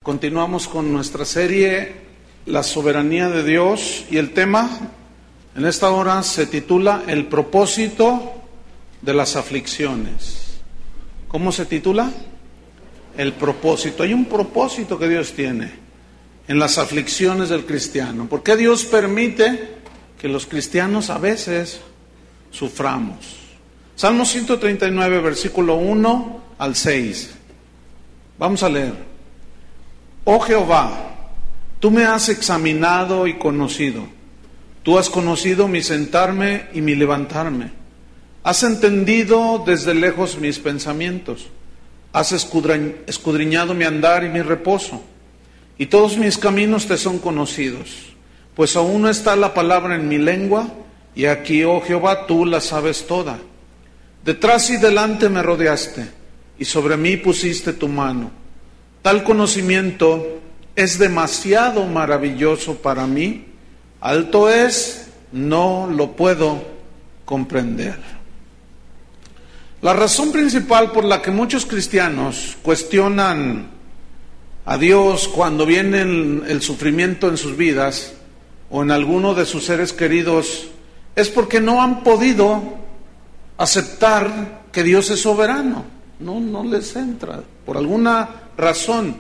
Continuamos con nuestra serie La soberanía de Dios, y el tema en esta hora se titula El propósito de las aflicciones. ¿Cómo se titula? El propósito. Hay un propósito que Dios tiene en las aflicciones del cristiano. ¿Por qué Dios permite que los cristianos a veces suframos? Salmo 139, versículo 1 al 6. Vamos a leer. Oh Jehová, tú me has examinado y conocido. Tú has conocido mi sentarme y mi levantarme. Has entendido desde lejos mis pensamientos. Has escudriñado mi andar y mi reposo. Y todos mis caminos te son conocidos. Pues aún no está la palabra en mi lengua, y aquí, oh Jehová, tú la sabes toda. Detrás y delante me rodeaste, y sobre mí pusiste tu mano. Tal conocimiento es demasiado maravilloso para mí. Alto es, no lo puedo comprender. La razón principal por la que muchos cristianos cuestionan a Dios cuando viene el sufrimiento en sus vidas o en alguno de sus seres queridos es porque no han podido aceptar que Dios es soberano. No les entra, por alguna razón.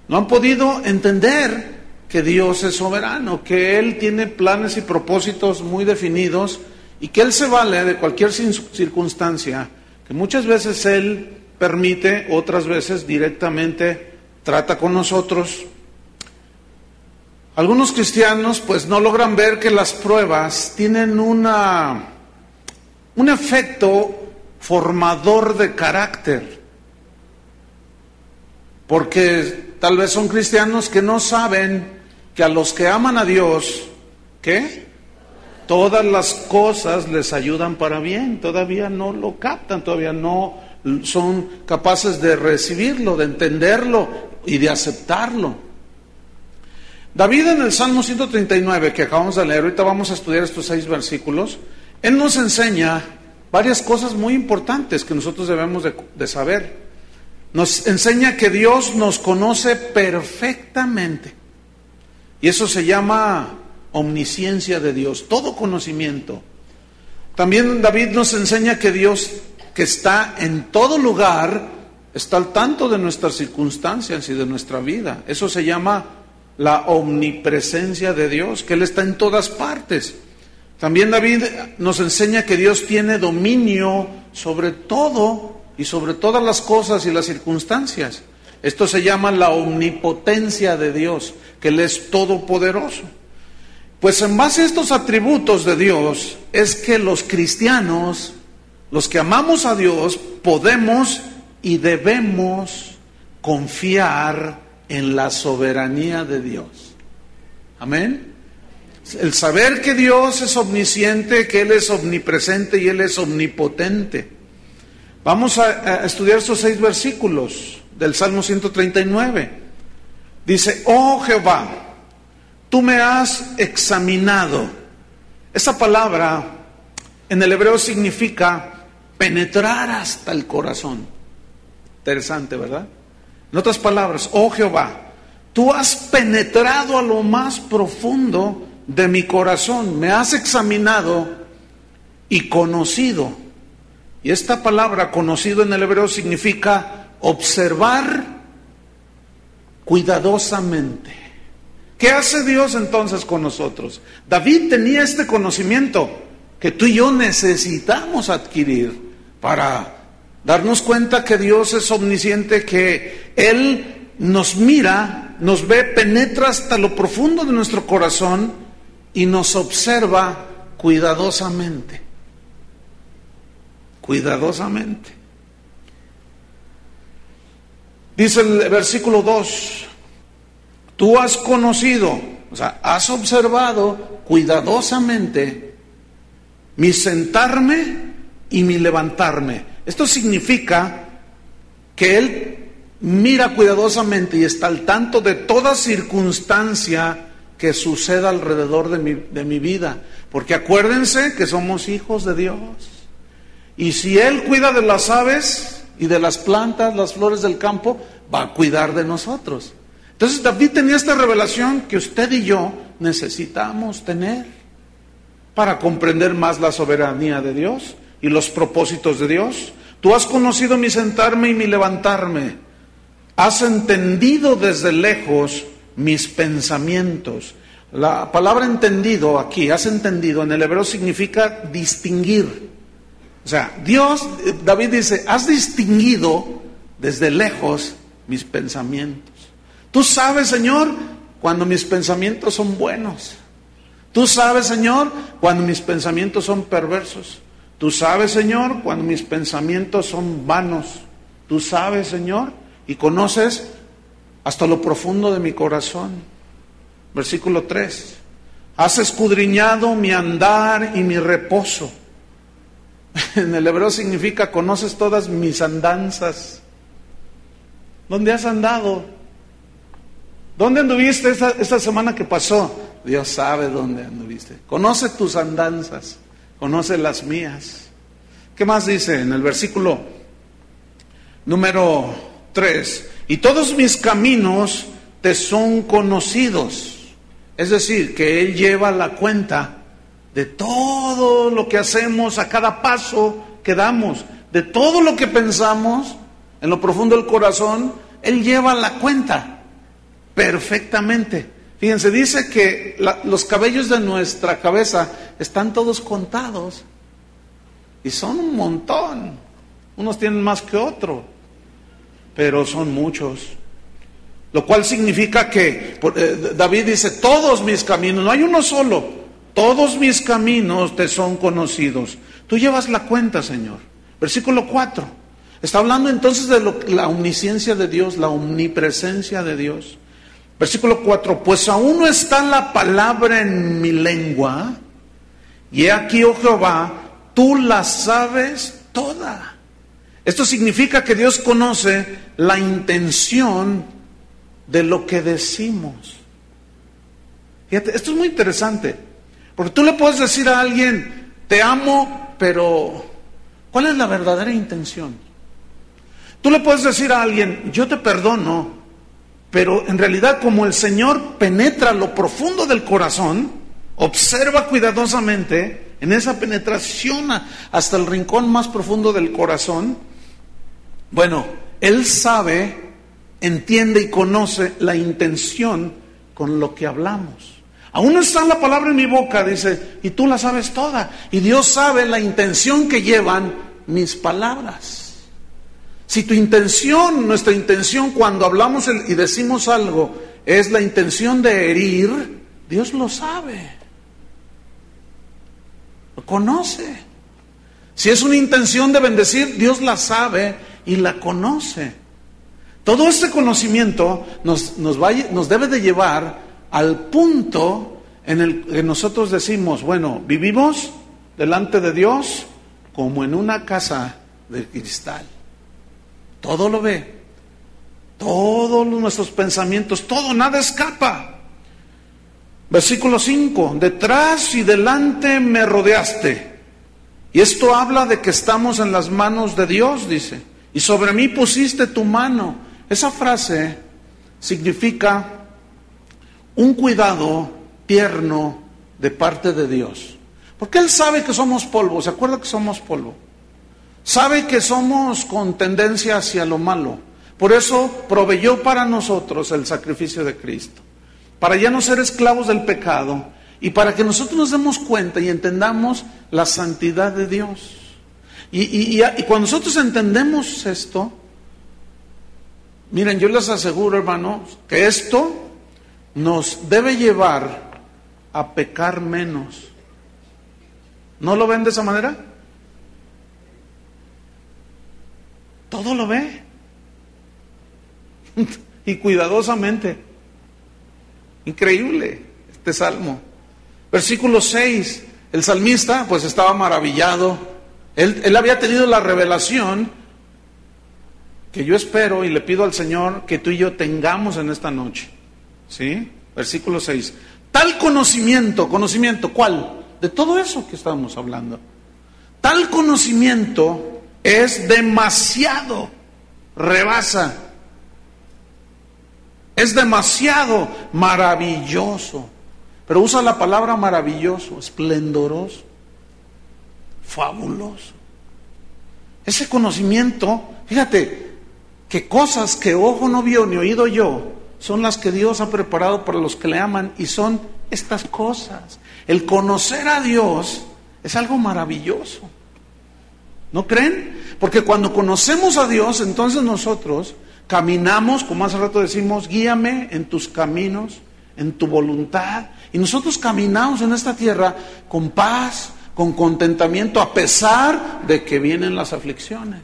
No han podido entender que Dios es soberano, que Él tiene planes y propósitos muy definidos y que Él se vale de cualquier circunstancia, que muchas veces Él permite, otras veces directamente trata con nosotros. Algunos cristianos pues no logran ver que las pruebas tienen un efecto formador de carácter, porque tal vez son cristianos que no saben que a los que aman a Dios, ¿qué? Todas las cosas les ayudan para bien. Todavía no lo captan, todavía no son capaces de recibirlo, de entenderlo y de aceptarlo. David, en el Salmo 139 que acabamos de leer, ahorita vamos a estudiar estos 6 versículos, él nos enseña varias cosas muy importantes que nosotros debemos de saber. Nos enseña que Dios nos conoce perfectamente. Y eso se llama omnisciencia de Dios, todo conocimiento. También David nos enseña que Dios, que está en todo lugar, está al tanto de nuestras circunstancias y de nuestra vida. Eso se llama la omnipresencia de Dios, que Él está en todas partes. También David nos enseña que Dios tiene dominio sobre todo y sobre todas las cosas y las circunstancias. Esto se llama la omnipotencia de Dios, que Él es todopoderoso. Pues en base a estos atributos de Dios es que los cristianos, los que amamos a Dios, podemos y debemos confiar en la soberanía de Dios. Amén. El saber que Dios es omnisciente, que Él es omnipresente y Él es omnipotente. Vamos a estudiar estos 6 versículos del Salmo 139. Dice, oh Jehová, tú me has examinado. Esa palabra en el hebreo significa penetrar hasta el corazón. Interesante, ¿verdad? En otras palabras, oh Jehová, tú has penetrado a lo más profundo de mi corazón, me has examinado y conocido. Y esta palabra conocido en el hebreo significa observar cuidadosamente. ¿Qué hace Dios entonces con nosotros? David tenía este conocimiento que tú y yo necesitamos adquirir para darnos cuenta que Dios es omnisciente, que Él nos mira, nos ve, penetra hasta lo profundo de nuestro corazón y nos observa cuidadosamente. Cuidadosamente. Dice el versículo 2, tú has conocido, o sea, has observado cuidadosamente mi sentarme y mi levantarme. Esto significa que Él mira cuidadosamente y está al tanto de toda circunstancia que suceda alrededor de mi vida. Porque acuérdense que somos hijos de Dios. Y si Él cuida de las aves y de las plantas, las flores del campo, va a cuidar de nosotros. Entonces David tenía esta revelación que usted y yo necesitamos tener para comprender más la soberanía de Dios y los propósitos de Dios. Tú has conocido mi sentarme y mi levantarme. Has entendido desde lejos mis pensamientos. La palabra entendido aquí, has entendido, en el hebreo significa distinguir. O sea, David dice, has distinguido desde lejos mis pensamientos. Tú sabes, Señor, cuando mis pensamientos son buenos. Tú sabes, Señor, cuando mis pensamientos son perversos. Tú sabes, Señor, cuando mis pensamientos son vanos. Tú sabes, Señor, y conoces hasta lo profundo de mi corazón. Versículo 3. Has escudriñado mi andar y mi reposo. En el hebreo significa conoces todas mis andanzas. ¿Dónde has andado? ¿Dónde anduviste esta semana que pasó? Dios sabe dónde anduviste. Conoce tus andanzas, conoce las mías. ¿Qué más dice en el versículo número 3? Y todos mis caminos te son conocidos. Es decir, que Él lleva la cuenta de todo lo que hacemos, a cada paso que damos, de todo lo que pensamos en lo profundo del corazón. Él lleva la cuenta perfectamente. Fíjense, dice que los cabellos de nuestra cabeza están todos contados y son un montón. Unos tienen más que otros, pero son muchos. Lo cual significa que David dice, todos mis caminos, no hay uno solo, todos mis caminos te son conocidos. Tú llevas la cuenta, Señor. Versículo 4. Está hablando entonces de la omnisciencia de Dios, la omnipresencia de Dios. Versículo 4. Pues aún no está la palabra en mi lengua, y he aquí, oh Jehová, tú la sabes toda. Esto significa que Dios conoce la intención de lo que decimos. Fíjate, esto es muy interesante, porque tú le puedes decir a alguien, te amo, pero ¿cuál es la verdadera intención? Tú le puedes decir a alguien, yo te perdono, pero en realidad como el Señor penetra lo profundo del corazón, observa cuidadosamente en esa penetración hasta el rincón más profundo del corazón, bueno, Él sabe, entiende y conoce la intención con lo que hablamos. Aún no está la palabra en mi boca, dice, y tú la sabes toda. Y Dios sabe la intención que llevan mis palabras. Si tu intención, nuestra intención cuando hablamos y decimos algo, es la intención de herir, Dios lo sabe. Lo conoce. Si es una intención de bendecir, Dios la sabe y la conoce. Todo este conocimiento nos debe de llevar al punto en el que nosotros decimos, bueno, vivimos delante de Dios como en una casa de cristal. Todo lo ve, todos nuestros pensamientos, todo, nada escapa. Versículo 5, detrás y delante me rodeaste. Y esto habla de que estamos en las manos de Dios, dice, y sobre mí pusiste tu mano. Esa frase significa un cuidado tierno de parte de Dios. Porque Él sabe que somos polvo, ¿se acuerda que somos polvo? Sabe que somos con tendencia hacia lo malo. Por eso proveyó para nosotros el sacrificio de Cristo. Para ya no ser esclavos del pecado y para que nosotros nos demos cuenta y entendamos la santidad de Dios. Y cuando nosotros entendemos esto, miren, yo les aseguro, hermanos, que esto nos debe llevar a pecar menos. ¿No lo ven de esa manera? Todo lo ve. Y cuidadosamente. Increíble este salmo. Versículo 6. El salmista pues estaba maravillado. Él había tenido la revelación que yo espero y le pido al Señor que tú y yo tengamos en esta noche. ¿Sí? Versículo 6. Tal conocimiento, ¿cuál? De todo eso que estábamos hablando. Tal conocimiento es demasiado, rebasa. Es demasiado maravilloso. Pero usa la palabra maravilloso, esplendoroso, fabuloso. Ese conocimiento, fíjate, que cosas que ojo no vio ni oído yo, son las que Dios ha preparado para los que le aman, y son estas cosas. El conocer a Dios es algo maravilloso. ¿No creen? Porque cuando conocemos a Dios, entonces nosotros caminamos, como hace rato decimos, guíame en tus caminos, en tu voluntad. Y nosotros caminamos en esta tierra con paz, con contentamiento, a pesar de que vienen las aflicciones.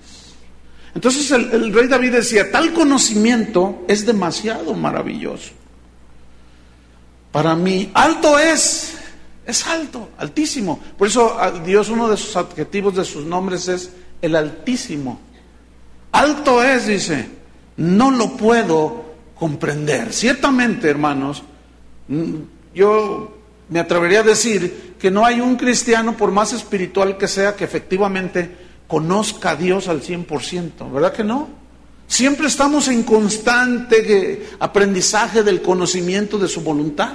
Entonces el rey David decía, tal conocimiento es demasiado maravilloso. Para mí, alto es alto, altísimo. Por eso a Dios, uno de sus adjetivos, de sus nombres, es el Altísimo. Alto es, dice, no lo puedo comprender. Ciertamente, hermanos, yo me atrevería a decir que no hay un cristiano, por más espiritual que sea, que efectivamente conozca a Dios al 100%, ¿verdad que no? Siempre estamos en constante aprendizaje del conocimiento de su voluntad.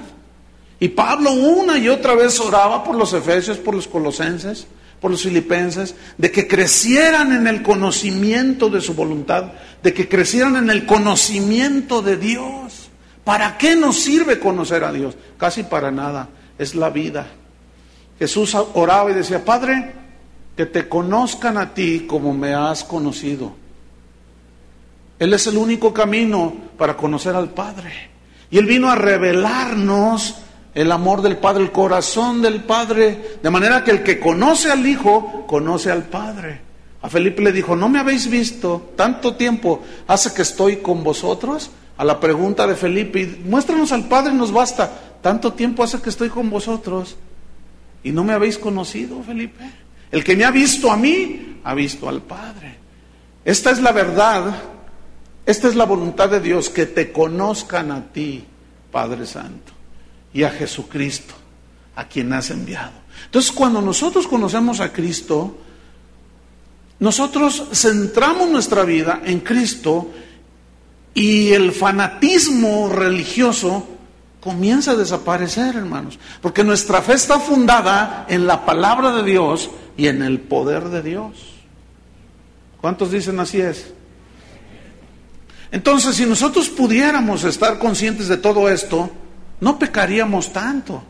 Y Pablo una y otra vez oraba por los efesios, por los colosenses, por los filipenses, de que crecieran en el conocimiento de su voluntad, de que crecieran en el conocimiento de Dios. ¿Para qué nos sirve conocer a Dios? Casi para nada, es la vida. Jesús oraba y decía, Padre, que te conozcan a ti como me has conocido. Él es el único camino para conocer al Padre. Y Él vino a revelarnos el amor del Padre, el corazón del Padre, de manera que el que conoce al Hijo, conoce al Padre. A Felipe le dijo, ¿no me habéis visto? Tanto tiempo hace que estoy con vosotros. A la pregunta de Felipe, muéstranos al Padre y nos basta. Tanto tiempo hace que estoy con vosotros y no me habéis conocido, Felipe. El que me ha visto a mí, ha visto al Padre. Esta es la verdad, esta es la voluntad de Dios, que te conozcan a ti, Padre Santo, y a Jesucristo, a quien has enviado. Entonces, cuando nosotros conocemos a Cristo, nosotros centramos nuestra vida en Cristo, y el fanatismo religioso comienza a desaparecer, hermanos, porque nuestra fe está fundada en la palabra de Dios y en el poder de Dios. ¿Cuántos dicen así es? Entonces, si nosotros pudiéramos estar conscientes de todo esto, no pecaríamos tanto.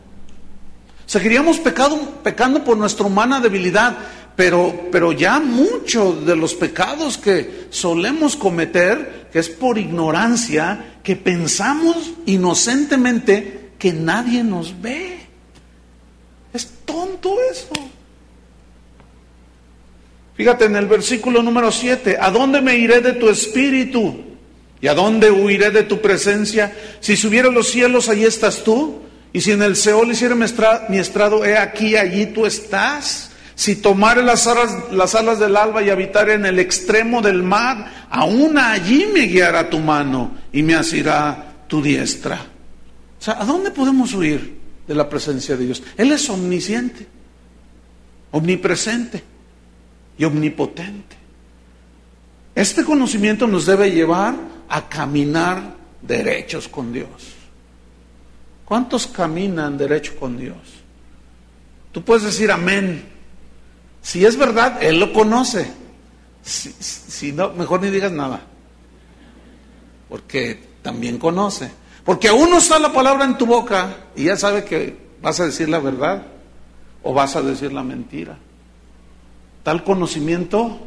Seguiríamos pecando por nuestra humana debilidad, pero ya muchos de los pecados que solemos cometer, que es por ignorancia, que pensamos inocentemente que nadie nos ve. Es tonto eso. Fíjate en el versículo número 7, ¿a dónde me iré de tu espíritu? ¿Y a dónde huiré de tu presencia? Si subiera a los cielos, allí estás tú. Y si en el Seol hiciera mi estrado, he aquí, allí tú estás. Si tomare las alas del alba y habitare en el extremo del mar, aún allí me guiará tu mano y me asirá tu diestra. O sea, ¿a dónde podemos huir de la presencia de Dios? Él es omnisciente, omnipresente y omnipotente. Este conocimiento nos debe llevar a caminar derechos con Dios. ¿Cuántos caminan derecho con Dios? Tú puedes decir amén. Si es verdad, Él lo conoce. Si no, mejor ni digas nada, porque también conoce. Porque aún no está la palabra en tu boca y ya sabe que vas a decir la verdad o vas a decir la mentira. Tal conocimiento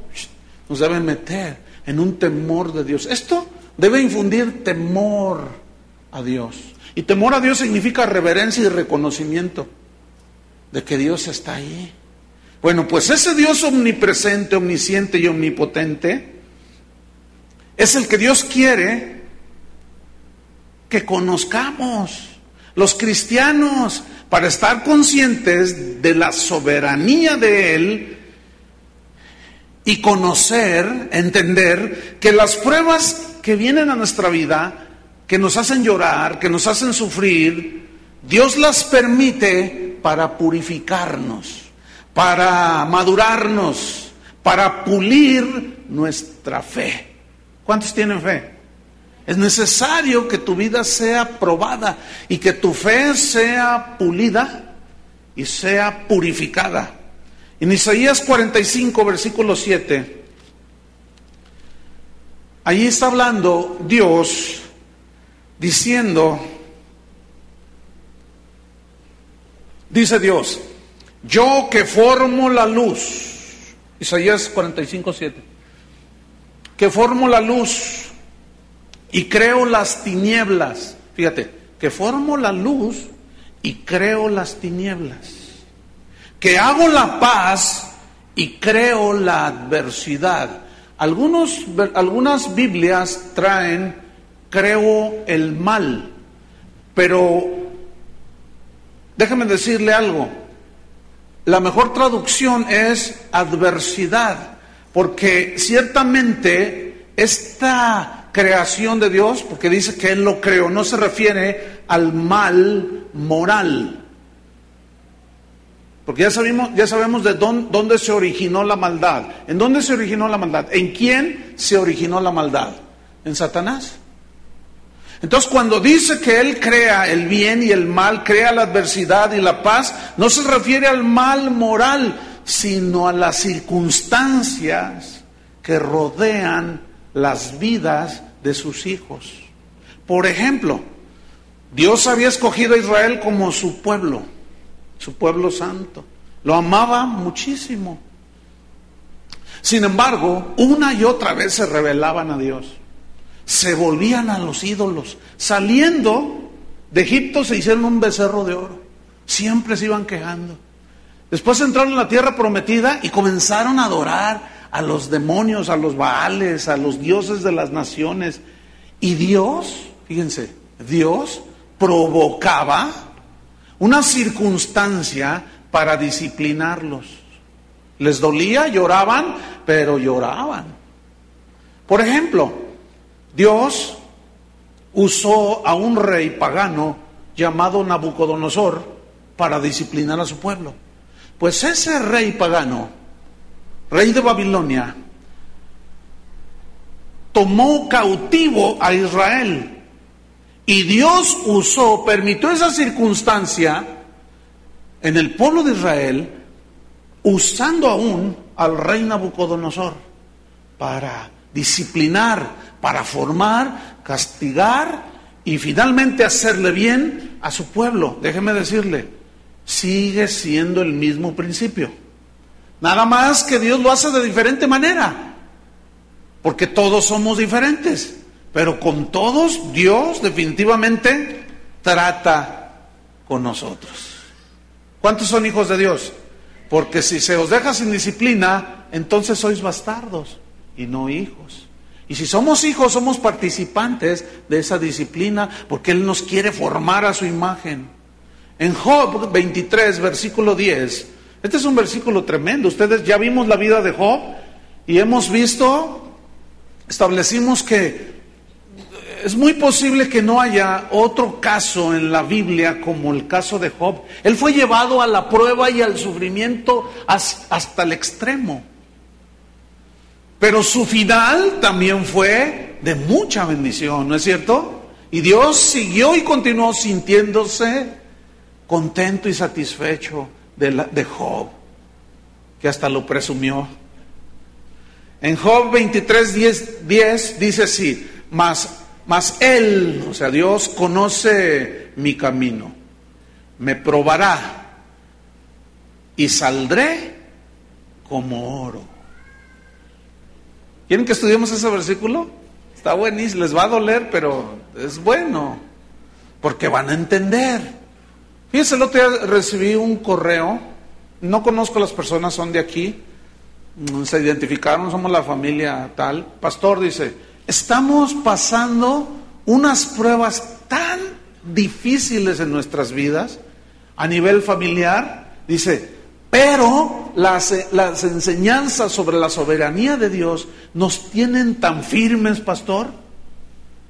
nos debe meter en un temor de Dios. Esto debe infundir temor a Dios. Y temor a Dios significa reverencia y reconocimiento de que Dios está ahí. Bueno, pues ese Dios omnipresente, omnisciente y omnipotente es el que Dios quiere que conozcamos. Los cristianos, para estar conscientes de la soberanía de Él y conocer, entender que las pruebas que vienen a nuestra vida, que nos hacen llorar, que nos hacen sufrir, Dios las permite para purificarnos, para madurarnos, para pulir nuestra fe. ¿Cuántos tienen fe? Es necesario que tu vida sea probada y que tu fe sea pulida y sea purificada. En Isaías 45, versículo 7, allí está hablando Dios diciendo, dice Dios, yo que formo la luz, Isaías 45, 7, que formo la luz y creo las tinieblas, fíjate, que formo la luz y creo las tinieblas, que hago la paz y creo la adversidad. Algunas Biblias traen creo el mal, pero déjame decirle algo, la mejor traducción es adversidad, porque ciertamente esta creación de Dios, porque dice que Él lo creó, no se refiere al mal moral, porque ya sabemos de dónde se originó la maldad. ¿En dónde se originó la maldad? ¿En quién se originó la maldad? En Satanás. Entonces, cuando dice que Él crea el bien y el mal, crea la adversidad y la paz, no se refiere al mal moral, sino a las circunstancias que rodean las vidas de sus hijos. Por ejemplo, Dios había escogido a Israel como su pueblo santo. Lo amaba muchísimo. Sin embargo, una y otra vez se rebelaban a Dios. Se volvían a los ídolos. Saliendo de Egipto se hicieron un becerro de oro. Siempre se iban quejando. Después entraron en la tierra prometida y comenzaron a adorar a los demonios, a los baales, a los dioses de las naciones. Y Dios, fíjense, Dios provocaba una circunstancia para disciplinarlos. Les dolía, lloraban, pero lloraban. Por ejemplo, Dios usó a un rey pagano llamado Nabucodonosor para disciplinar a su pueblo. Pues ese rey pagano, rey de Babilonia, tomó cautivo a Israel. Y Dios permitió esa circunstancia en el pueblo de Israel, usando aún al rey Nabucodonosor para disciplinar, para formar, castigar y finalmente hacerle bien a su pueblo. Déjeme decirle, sigue siendo el mismo principio. Nada más que Dios lo hace de diferente manera, porque todos somos diferentes. Pero con todos Dios definitivamente trata con nosotros. ¿Cuántos son hijos de Dios? Porque si se os deja sin disciplina, entonces sois bastardos y no hijos. Y si somos hijos, somos participantes de esa disciplina, porque Él nos quiere formar a su imagen. En Job 23, versículo 10, este es un versículo tremendo. Ustedes ya vimos la vida de Job y establecimos que es muy posible que no haya otro caso en la Biblia como el caso de Job. Él fue llevado a la prueba y al sufrimiento hasta el extremo. Pero su final también fue de mucha bendición, ¿no es cierto? Y Dios siguió y continuó sintiéndose contento y satisfecho de Job, que hasta lo presumió. En Job 23, 10 dice así, Mas Él, o sea, Dios conoce mi camino, me probará y saldré como oro. ¿Quieren que estudiemos ese versículo? Está buenísimo, les va a doler, pero es bueno, porque van a entender. Fíjense, el otro día recibí un correo, no conozco a las personas, son de aquí, se identificaron, somos la familia tal. Pastor, dice, estamos pasando unas pruebas tan difíciles en nuestras vidas, a nivel familiar, dice, pero las enseñanzas sobre la soberanía de Dios nos tienen tan firmes, pastor,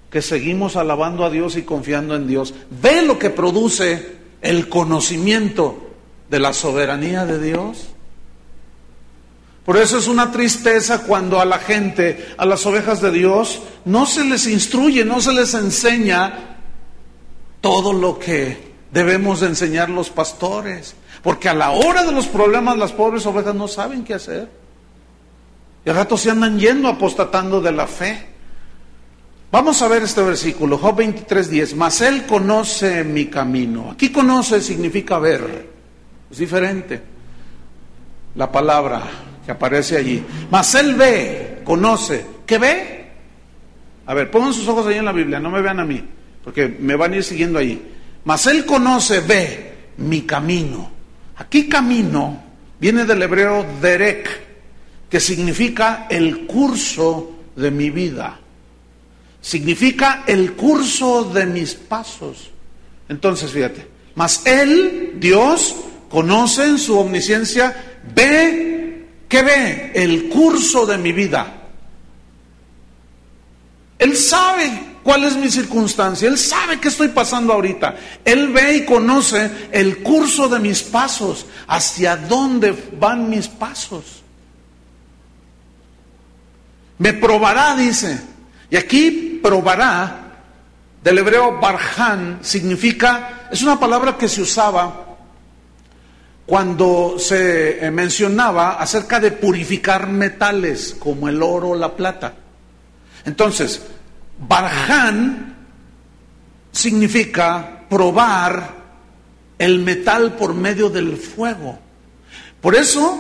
que seguimos alabando a Dios y confiando en Dios. ¿Ve lo que produce el conocimiento de la soberanía de Dios? Por eso es una tristeza cuando a la gente, a las ovejas de Dios, no se les instruye, no se les enseña todo lo que debemos de enseñar los pastores. Porque a la hora de los problemas las pobres ovejas no saben qué hacer. Y al rato se andan yendo apostatando de la fe. Vamos a ver este versículo, Job 23:10. Mas él conoce mi camino. Aquí conoce significa ver. Es diferente la palabra que aparece allí. Mas él ve, conoce. ¿Qué ve? A ver, pongan sus ojos ahí en la Biblia, no me vean a mí, porque me van a ir siguiendo ahí. Mas él conoce, ve mi camino. Aquí camino viene del hebreo derek, que significa el curso de mi vida. Significa el curso de mis pasos. Entonces, fíjate, mas él, Dios, conoce en su omnisciencia, ve, ¿qué ve? El curso de mi vida. Él sabe cuál es mi circunstancia, él sabe qué estoy pasando ahorita. Él ve y conoce el curso de mis pasos, hacia dónde van mis pasos. Me probará, dice. Y aquí probará, del hebreo barjan, significa, es una palabra que se usaba cuando se mencionaba acerca de purificar metales, como el oro o la plata. Entonces, barjan significa probar el metal por medio del fuego. Por eso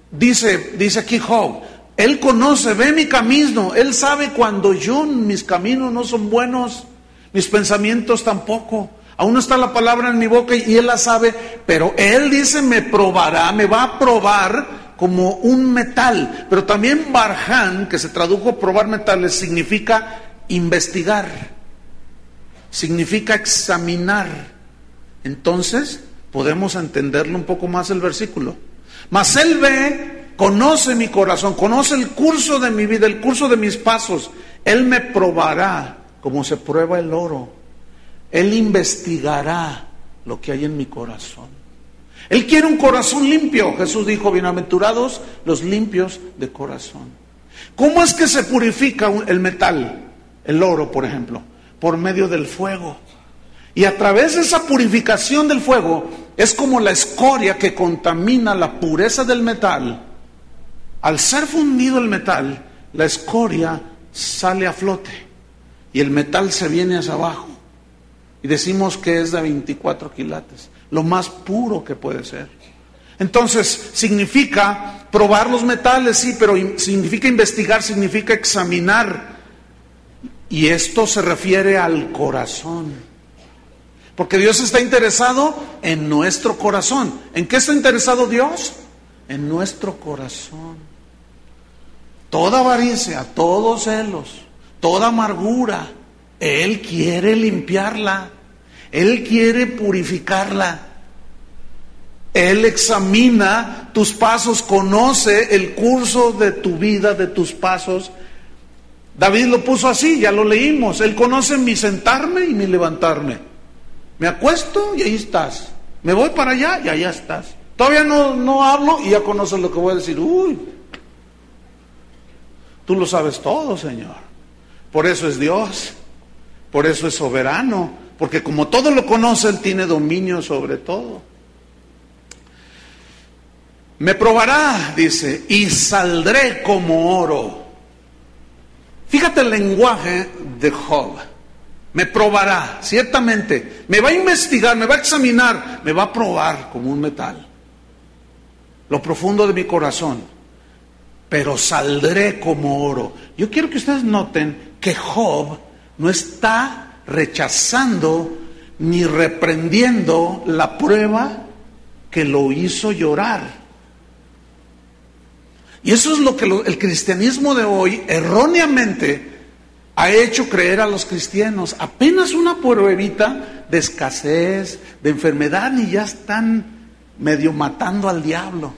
dice aquí Job, él conoce, ve mi camino, él sabe cuando mis caminos no son buenos, mis pensamientos tampoco. Aún no está la palabra en mi boca y él la sabe, pero él dice me probará, me va a probar como un metal. Pero también barjan, que se tradujo probar metales, significa investigar, significa examinar. Entonces podemos entenderlo un poco más el versículo. Mas él ve, conoce mi corazón, conoce el curso de mi vida, el curso de mis pasos. Él me probará como se prueba el oro. Él investigará lo que hay en mi corazón. Él quiere un corazón limpio. Jesús dijo, bienaventurados los limpios de corazón. ¿Cómo es que se purifica el metal? El oro, por ejemplo, por medio del fuego. Y a través de esa purificación del fuego, es como la escoria que contamina la pureza del metal. Al ser fundido el metal, la escoria sale a flote y el metal se viene hacia abajo. Y decimos que es de 24 quilates, lo más puro que puede ser. Entonces, significa probar los metales, sí, pero significa investigar, significa examinar. Y esto se refiere al corazón. Porque Dios está interesado en nuestro corazón. ¿En qué está interesado Dios? En nuestro corazón. Toda avaricia, todos celos, toda amargura, Él quiere limpiarla. Él quiere purificarla. Él examina tus pasos, conoce el curso de tu vida, de tus pasos. David lo puso así, ya lo leímos. Él conoce mi sentarme y mi levantarme. Me acuesto y ahí estás. Me voy para allá y allá estás. Todavía no hablo y ya conoces lo que voy a decir. Uy, tú lo sabes todo, Señor. Por eso es Dios. Por eso es soberano. Porque como todo lo conoce, Él tiene dominio sobre todo. Me probará, dice, y saldré como oro. Fíjate el lenguaje de Job. Me probará, ciertamente. Me va a investigar, me va a examinar, me va a probar como un metal. Lo profundo de mi corazón. Pero saldré como oro. Yo quiero que ustedes noten que Job no está rechazando ni reprendiendo la prueba que lo hizo llorar. Y eso es lo que el cristianismo de hoy erróneamente ha hecho creer a los cristianos. Apenas una pruebita de escasez, de enfermedad, y ya están medio matando al diablo.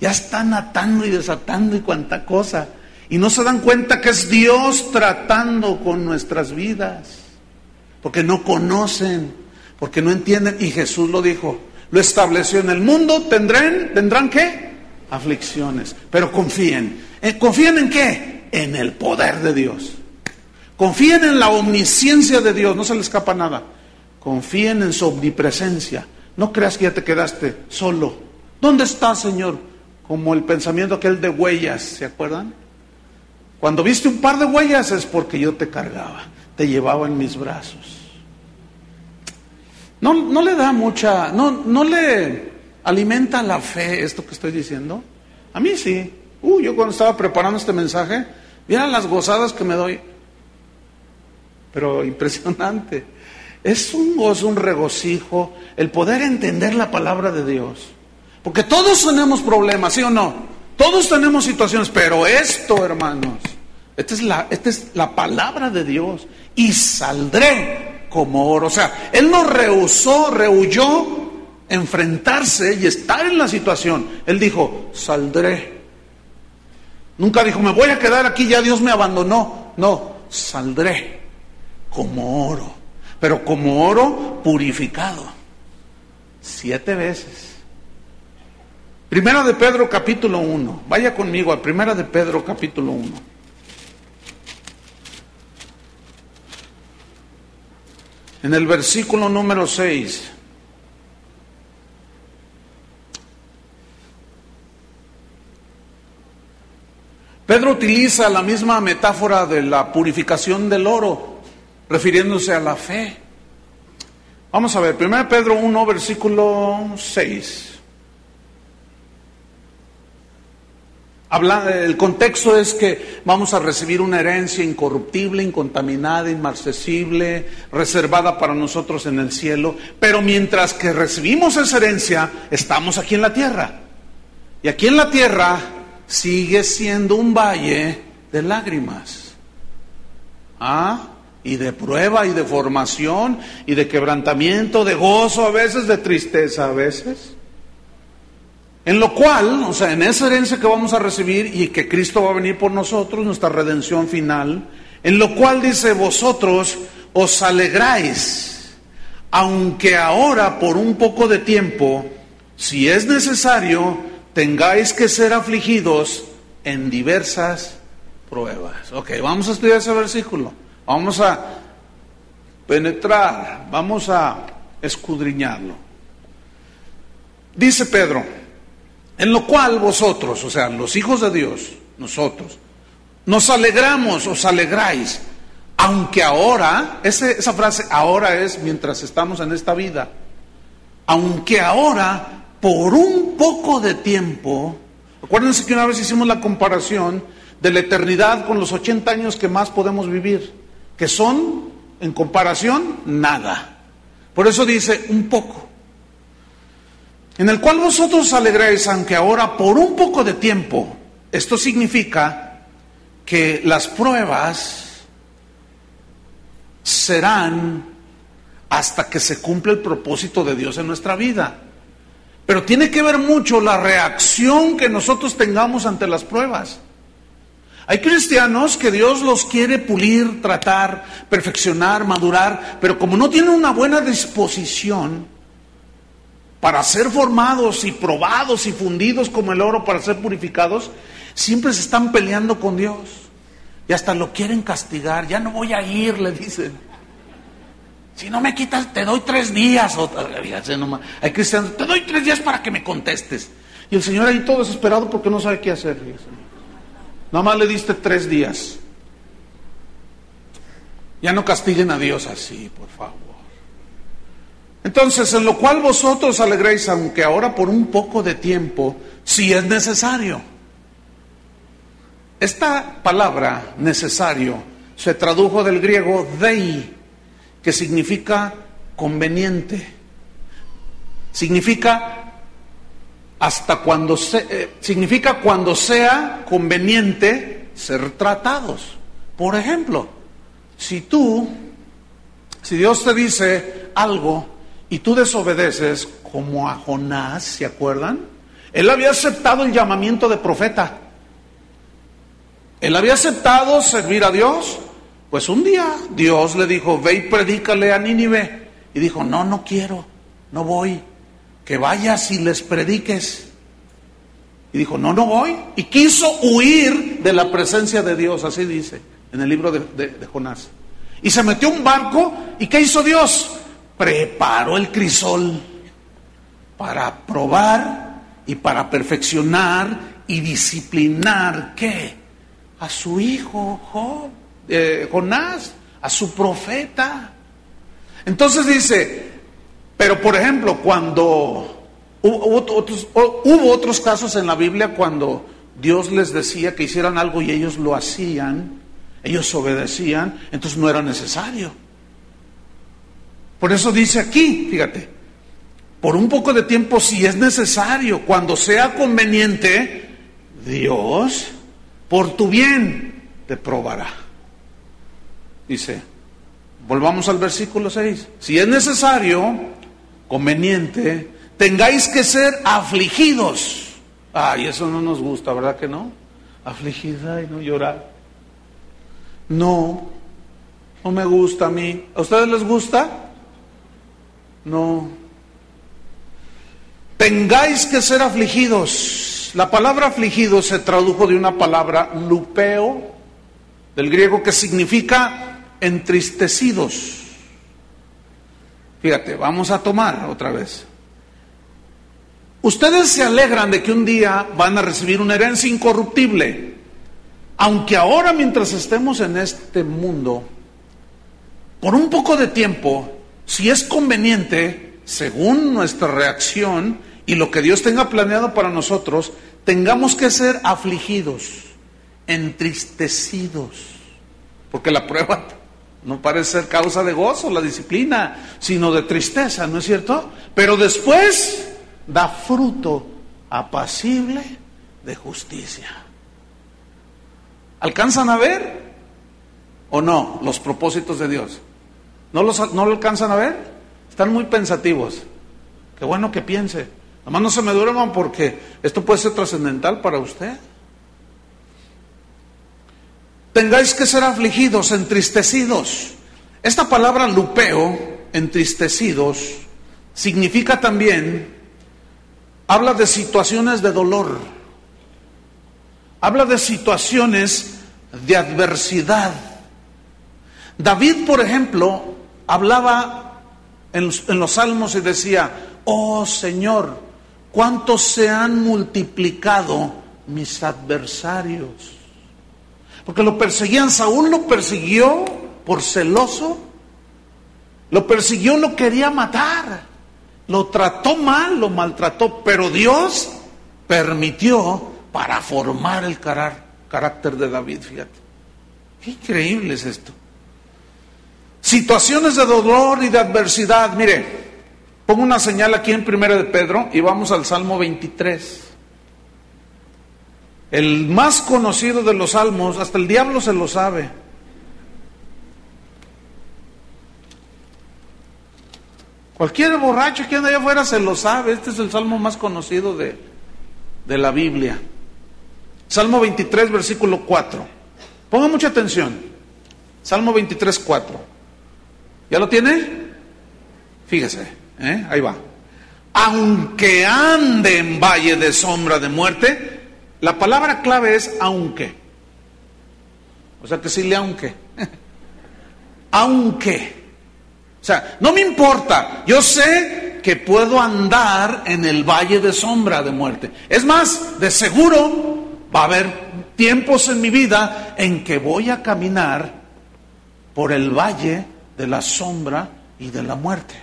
Ya están atando y desatando y cuanta cosa. Y no se dan cuenta que es Dios tratando con nuestras vidas. Porque no conocen, porque no entienden. Y Jesús lo dijo, lo estableció en el mundo, tendrán ¿qué? aflicciones. Pero confíen. ¿Confíen en qué? En el poder de Dios. Confíen en la omnisciencia de Dios, no se le escapa nada. Confíen en su omnipresencia. No creas que ya te quedaste solo. ¿Dónde está, Señor? Como el pensamiento aquel de huellas, ¿se acuerdan? Cuando viste un par de huellas es porque yo te cargaba, te llevaba en mis brazos. No le da mucha, no le alimenta la fe esto que estoy diciendo. A mí sí. Yo cuando estaba preparando este mensaje, mira las gozadas que me doy. Pero impresionante. Es un gozo, un regocijo, el poder entender la palabra de Dios. Porque todos tenemos problemas, ¿sí o no? Todos tenemos situaciones, pero esto, hermanos, esta es la palabra de Dios. Y saldré como oro. O sea, Él no rehuyó enfrentarse y estar en la situación. Él dijo, saldré. Nunca dijo, me voy a quedar aquí, ya Dios me abandonó. No, saldré como oro, pero como oro purificado 7 veces. Primera de Pedro capítulo 1. Vaya conmigo a Primera de Pedro capítulo 1. En el versículo número 6. Pedro utiliza la misma metáfora de la purificación del oro, refiriéndose a la fe. Vamos a ver, 1 Pedro 1, versículo 6. El contexto es que vamos a recibir una herencia incorruptible, incontaminada, inmarcesible, reservada para nosotros en el cielo. Pero mientras que recibimos esa herencia, estamos aquí en la tierra. Y aquí en la tierra sigue siendo un valle de lágrimas. Y de prueba, y de formación, y de quebrantamiento, de gozo a veces, de tristeza a veces. En lo cual, o sea, en esa herencia que vamos a recibir y que Cristo va a venir por nosotros, nuestra redención final, en lo cual dice, vosotros os alegráis, aunque ahora por un poco de tiempo, si es necesario, tengáis que ser afligidos en diversas pruebas. Ok, vamos a estudiar ese versículo, vamos a penetrar, vamos a escudriñarlo. Dice Pedro, en lo cual vosotros, o sea, los hijos de Dios, nosotros, nos alegramos, os alegráis, aunque ahora, esa frase ahora es mientras estamos en esta vida, aunque ahora, por un poco de tiempo, acuérdense que una vez hicimos la comparación de la eternidad con los 80 años que más podemos vivir, que son, en comparación, nada. Por eso dice, un poco. En el cual vosotros os alegráis, aunque ahora por un poco de tiempo. Esto significa que las pruebas serán hasta que se cumpla el propósito de Dios en nuestra vida. Pero tiene que ver mucho la reacción que nosotros tengamos ante las pruebas. Hay cristianos que Dios los quiere pulir, tratar, perfeccionar, madurar, pero como no tienen una buena disposición para ser formados y probados y fundidos como el oro para ser purificados, siempre se están peleando con Dios. Y hasta lo quieren castigar. Ya no voy a ir, le dicen. Si no me quitas, te doy 3 días. Hay cristianos, te doy 3 días para que me contestes. Y el Señor ahí todo desesperado porque no sabe qué hacer. Nada más le diste 3 días. Ya no castiguen a Dios así, por favor. Entonces, en lo cual vosotros alegréis, aunque ahora por un poco de tiempo, si es necesario. Esta palabra, necesario, se tradujo del griego dei, que significa conveniente. Significa significa cuando sea conveniente ser tratados. Por ejemplo, si Dios te dice algo y tú desobedeces, como a Jonás, ¿se acuerdan? Él había aceptado el llamamiento de profeta. Él había aceptado servir a Dios. Pues un día Dios le dijo, ve y predícale a Nínive. Y dijo, no quiero, no voy. Que vayas y les prediques. Y dijo, no voy. Y quiso huir de la presencia de Dios, así dice en el libro de Jonás. Y se metió a un barco, ¿y qué hizo Dios? Preparó el crisol para probar y para perfeccionar y disciplinar, ¿qué? A su hijo Jonás, a su profeta. Entonces dice, pero por ejemplo, cuando hubo otros casos en la Biblia cuando Dios les decía que hicieran algo y ellos lo hacían, ellos obedecían, entonces no era necesario. Por eso dice aquí, fíjate, por un poco de tiempo si es necesario, cuando sea conveniente, Dios, por tu bien, te probará. Dice, volvamos al versículo 6. Si es necesario, conveniente, tengáis que ser afligidos. Ay, eso no nos gusta, ¿verdad que no? Afligida y no llorar. No me gusta a mí. ¿A ustedes les gusta? No. Tengáis que ser afligidos. La palabra afligido se tradujo de una palabra lupeo, del griego, que significa entristecidos. Fíjate, vamos a tomar otra vez. Ustedes se alegran de que un día van a recibir una herencia incorruptible, aunque ahora mientras estemos en este mundo, por un poco de tiempo, si es conveniente, según nuestra reacción y lo que Dios tenga planeado para nosotros, tengamos que ser afligidos, entristecidos, porque la prueba no parece ser causa de gozo, la disciplina, sino de tristeza, ¿no es cierto? Pero después da fruto apacible de justicia. ¿Alcanzan a ver o no los propósitos de Dios? ¿No lo alcanzan a ver? Están muy pensativos. Qué bueno que piense. Nomás no se me duerman porque esto puede ser trascendental para usted. Tengáis que ser afligidos, entristecidos. Esta palabra lupeo, entristecidos, significa también, habla de situaciones de dolor, habla de situaciones de adversidad. David, por ejemplo, hablaba en los salmos y decía, oh Señor, cuántos se han multiplicado mis adversarios. Porque lo perseguían, Saúl lo persiguió por celoso, lo persiguió, lo quería matar, lo trató mal, lo maltrató, pero Dios permitió para formar el carácter de David, fíjate. Qué increíble es esto. Situaciones de dolor y de adversidad. Mire, pongo una señal aquí en 1 de Pedro y vamos al Salmo 23. El más conocido de los salmos, hasta el diablo se lo sabe. Cualquier borracho que anda allá afuera se lo sabe. Este es el salmo más conocido de la Biblia. Salmo 23, versículo 4. Ponga mucha atención. Salmo 23, 4. ¿Ya lo tiene? Fíjese, ahí va. Aunque ande en valle de sombra de muerte. La palabra clave es aunque. O sea que sí le aunque. Aunque. O sea, no me importa. Yo sé que puedo andar en el valle de sombra de muerte. Es más, de seguro va a haber tiempos en mi vida en que voy a caminar por el valle de la sombra y de la muerte.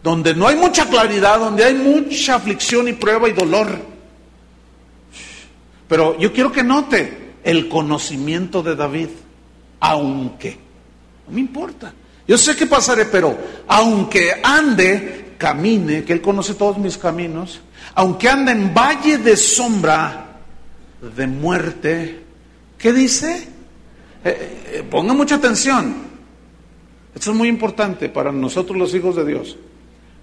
Donde no hay mucha claridad, donde hay mucha aflicción y prueba y dolor. Pero yo quiero que note el conocimiento de David. Aunque, no me importa. Yo sé que pasaré, pero aunque ande, camine, que Él conoce todos mis caminos, aunque ande en valle de sombra de muerte, ¿qué dice? Ponga mucha atención. Esto es muy importante para nosotros los hijos de Dios.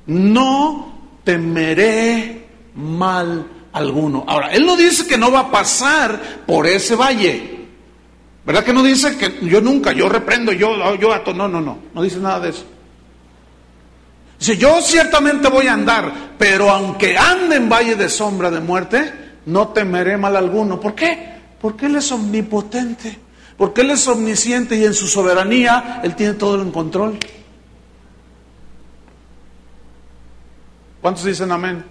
No temeré mal alguno. Ahora, Él no dice que no va a pasar por ese valle. ¿Verdad que no dice que yo reprendo, yo ato? No dice nada de eso. Dice, yo ciertamente voy a andar, pero aunque ande en valle de sombra de muerte, no temeré mal alguno. ¿Por qué? Porque Él es omnipotente, porque Él es omnisciente y en su soberanía Él tiene todo en control. ¿Cuántos dicen amén?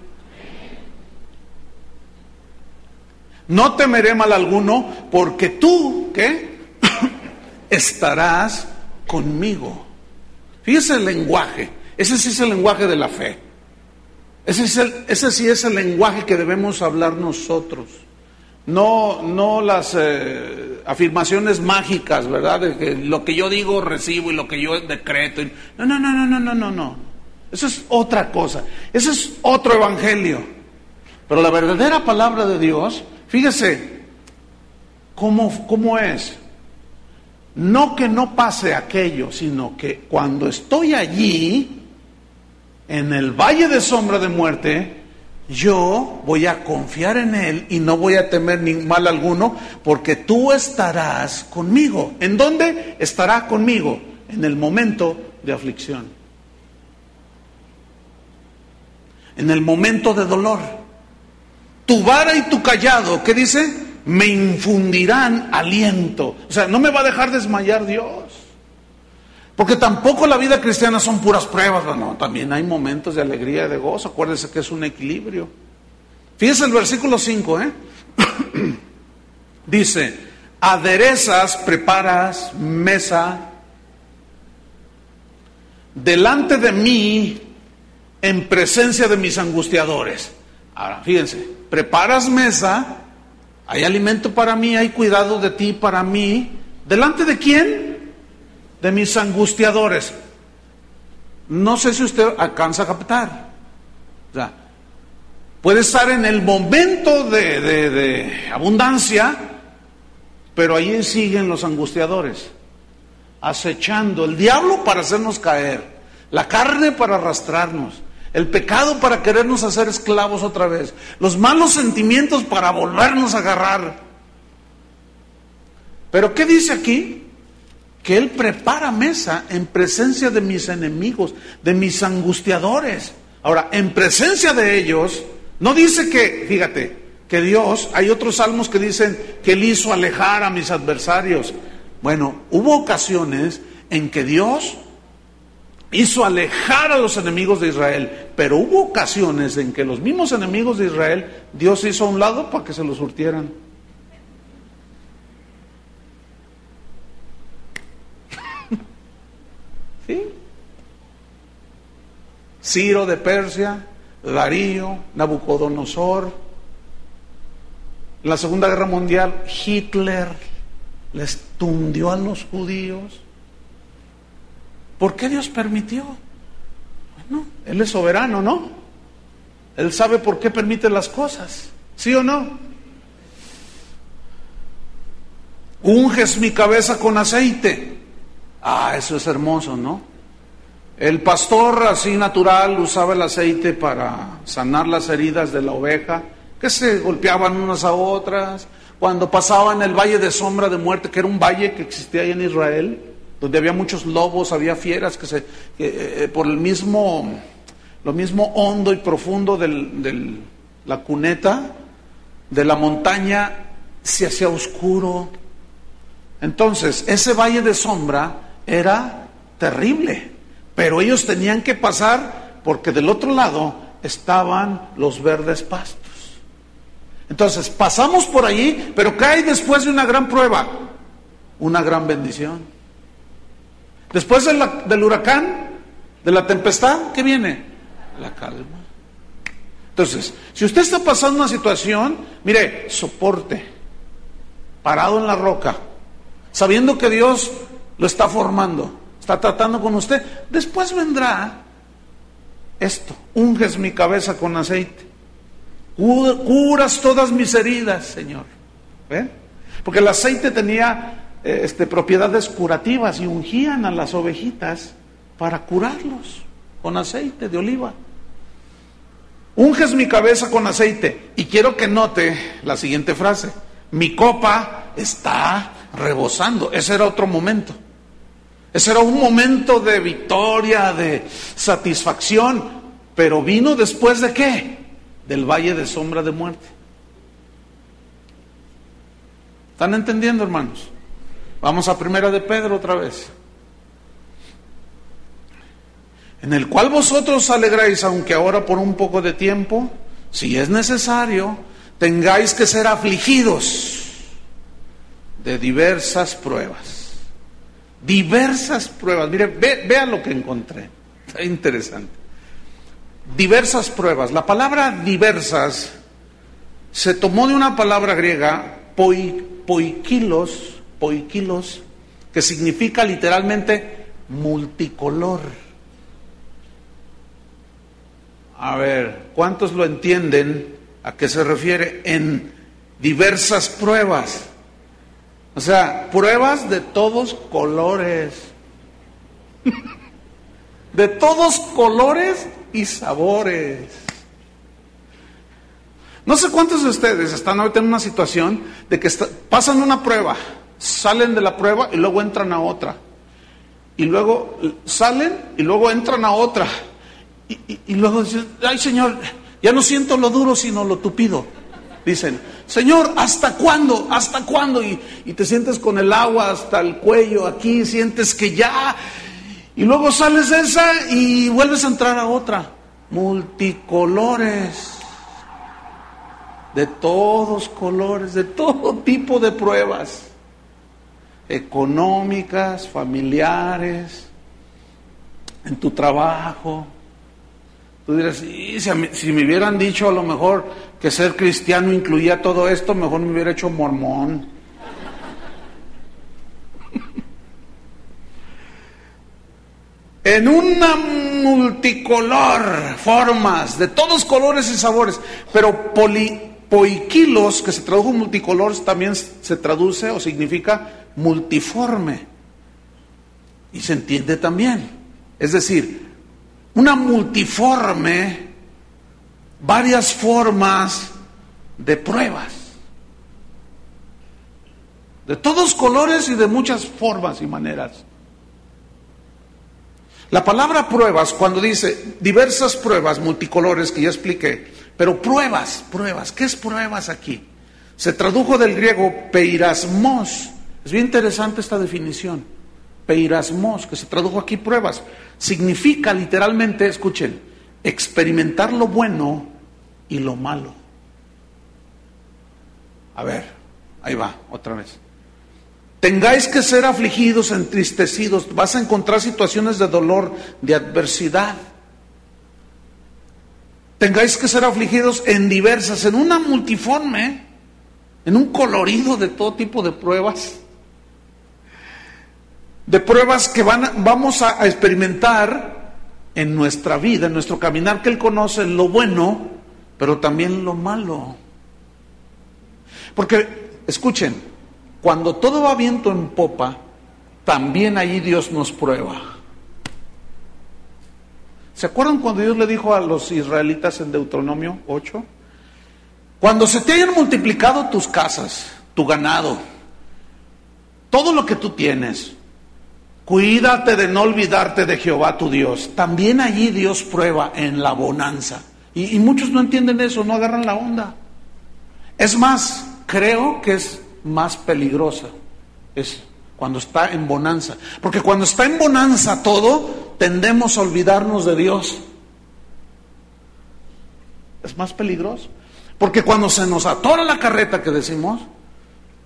No temeré mal alguno, porque tú, ¿qué? Estarás conmigo. Fíjese el lenguaje. Ese sí es el lenguaje de la fe. Ese sí es el lenguaje que debemos hablar nosotros. No las afirmaciones mágicas, ¿verdad? De que lo que yo digo recibo y lo que yo decreto. No. Eso es otra cosa. Ese es otro evangelio. Pero la verdadera palabra de Dios, fíjese cómo es. No que no pase aquello, sino que cuando estoy allí, en el valle de sombra de muerte, yo voy a confiar en Él y no voy a temer ni mal alguno, porque tú estarás conmigo. ¿En dónde estará conmigo? En el momento de aflicción, en el momento de dolor. Tu vara y tu cayado, ¿qué dice? Me infundirán aliento. O sea, no me va a dejar desmayar Dios. Porque tampoco la vida cristiana son puras pruebas. No, también hay momentos de alegría y de gozo. Acuérdense que es un equilibrio. Fíjense el versículo 5, Dice, aderezas, preparas mesa delante de mí en presencia de mis angustiadores. Ahora, fíjense, preparas mesa, hay alimento para mí, hay cuidado de ti para mí. ¿Delante de quién? De mis angustiadores. No sé si usted alcanza a captar. O sea, puede estar en el momento de abundancia, pero ahí siguen los angustiadores, acechando. El diablo para hacernos caer, la carne para arrastrarnos, el pecado para querernos hacer esclavos otra vez, los malos sentimientos para volvernos a agarrar. Pero ¿qué dice aquí? Que Él prepara mesa en presencia de mis enemigos, de mis angustiadores. Ahora, en presencia de ellos, no dice que, fíjate, que Dios, hay otros salmos que dicen que Él hizo alejar a mis adversarios. Bueno, hubo ocasiones en que Dios hizo alejar a los enemigos de Israel, pero hubo ocasiones en que los mismos enemigos de Israel, Dios hizo a un lado para que se los surtieran. ¿Sí? Ciro de Persia, Darío, Nabucodonosor. En la Segunda Guerra Mundial, Hitler les tundió a los judíos. ¿Por qué Dios permitió? Bueno, Él es soberano, ¿no? Él sabe por qué permite las cosas, ¿sí o no? Unges mi cabeza con aceite. Ah, eso es hermoso, ¿no? El pastor así natural usaba el aceite para sanar las heridas de la oveja, que se golpeaban unas a otras. Cuando pasaban el valle de sombra de muerte, que era un valle que existía ahí en Israel, donde había muchos lobos, había fieras que por lo mismo hondo y profundo de la cuneta, de la montaña, se hacía oscuro. Entonces, ese valle de sombra era terrible, pero ellos tenían que pasar porque del otro lado estaban los verdes pastos. Entonces, pasamos por allí, pero ¿qué hay después de una gran prueba? Una gran bendición. Después del huracán, de la tempestad, ¿qué viene? La calma. Entonces, si usted está pasando una situación, mire, soporte, parado en la roca, sabiendo que Dios lo está formando, está tratando con usted. Después vendrá esto: unges mi cabeza con aceite, curas todas mis heridas, Señor. ¿Ven? Porque el aceite tenía propiedades curativas y ungían a las ovejitas para curarlos con aceite de oliva. Unges mi cabeza con aceite. Y quiero que note la siguiente frase: mi copa está rebosando. Ese era otro momento. Ese era un momento de victoria, de satisfacción. Pero vino después de ¿qué? Del valle de sombra de muerte. ¿Están entendiendo, hermanos? Vamos a Primera de Pedro otra vez. En el cual vosotros os alegráis, aunque ahora por un poco de tiempo, si es necesario, tengáis que ser afligidos de diversas pruebas. Diversas pruebas. Mire, vea lo que encontré. Está interesante. Diversas pruebas. La palabra diversas se tomó de una palabra griega, poikilos, que significa literalmente multicolor. A ver, ¿cuántos lo entienden a qué se refiere en diversas pruebas? O sea, pruebas de todos colores. De todos colores y sabores. No sé cuántos de ustedes están ahorita en una situación de que pasan una prueba, salen de la prueba y luego entran a otra. Y luego salen y luego entran a otra. Y luego dicen, ay Señor, ya no siento lo duro sino lo tupido. Dicen, Señor, ¿hasta cuándo? ¿Hasta cuándo? Y te sientes con el agua hasta el cuello aquí, sientes que ya. Y luego sales de esa y vuelves a entrar a otra. Multicolores. De todos colores, de todo tipo de pruebas. Económicas, familiares, en tu trabajo. Tú dirás, si me hubieran dicho a lo mejor que ser cristiano incluía todo esto, mejor me hubiera hecho mormón. En una multicolor, formas, de todos colores y sabores, pero poikilos, que se tradujo multicolor, también se traduce o significa multiforme. Y se entiende también. Es decir, una multiforme, varias formas de pruebas. De todos colores y de muchas formas y maneras. La palabra pruebas, cuando dice diversas pruebas multicolores, que ya expliqué, pero pruebas, ¿qué es pruebas aquí? Se tradujo del griego peirasmos. Es bien interesante esta definición. Peirasmos, que se tradujo aquí pruebas. Significa literalmente, escuchen, experimentar lo bueno y lo malo. A ver, ahí va, otra vez. Tengáis que ser afligidos, entristecidos. Vas a encontrar situaciones de dolor, de adversidad. Tengáis que ser afligidos en diversas, en una multiforme, en un colorido de todo tipo de pruebas. De pruebas que vamos a experimentar en nuestra vida, en nuestro caminar, que Él conoce lo bueno, pero también lo malo. Porque, escuchen, cuando todo va viento en popa, también allí Dios nos prueba. ¿Se acuerdan cuando Dios le dijo a los israelitas en Deuteronomio 8? Cuando se te hayan multiplicado tus casas, tu ganado, todo lo que tú tienes, cuídate de no olvidarte de Jehová tu Dios. También allí Dios prueba en la bonanza. Y muchos no entienden eso, no agarran la onda. Es más, creo que es más peligrosa. Es cuando está en bonanza. Porque cuando está en bonanza todo, tendemos a olvidarnos de Dios. Es más peligroso. Porque cuando se nos atora la carreta, que decimos,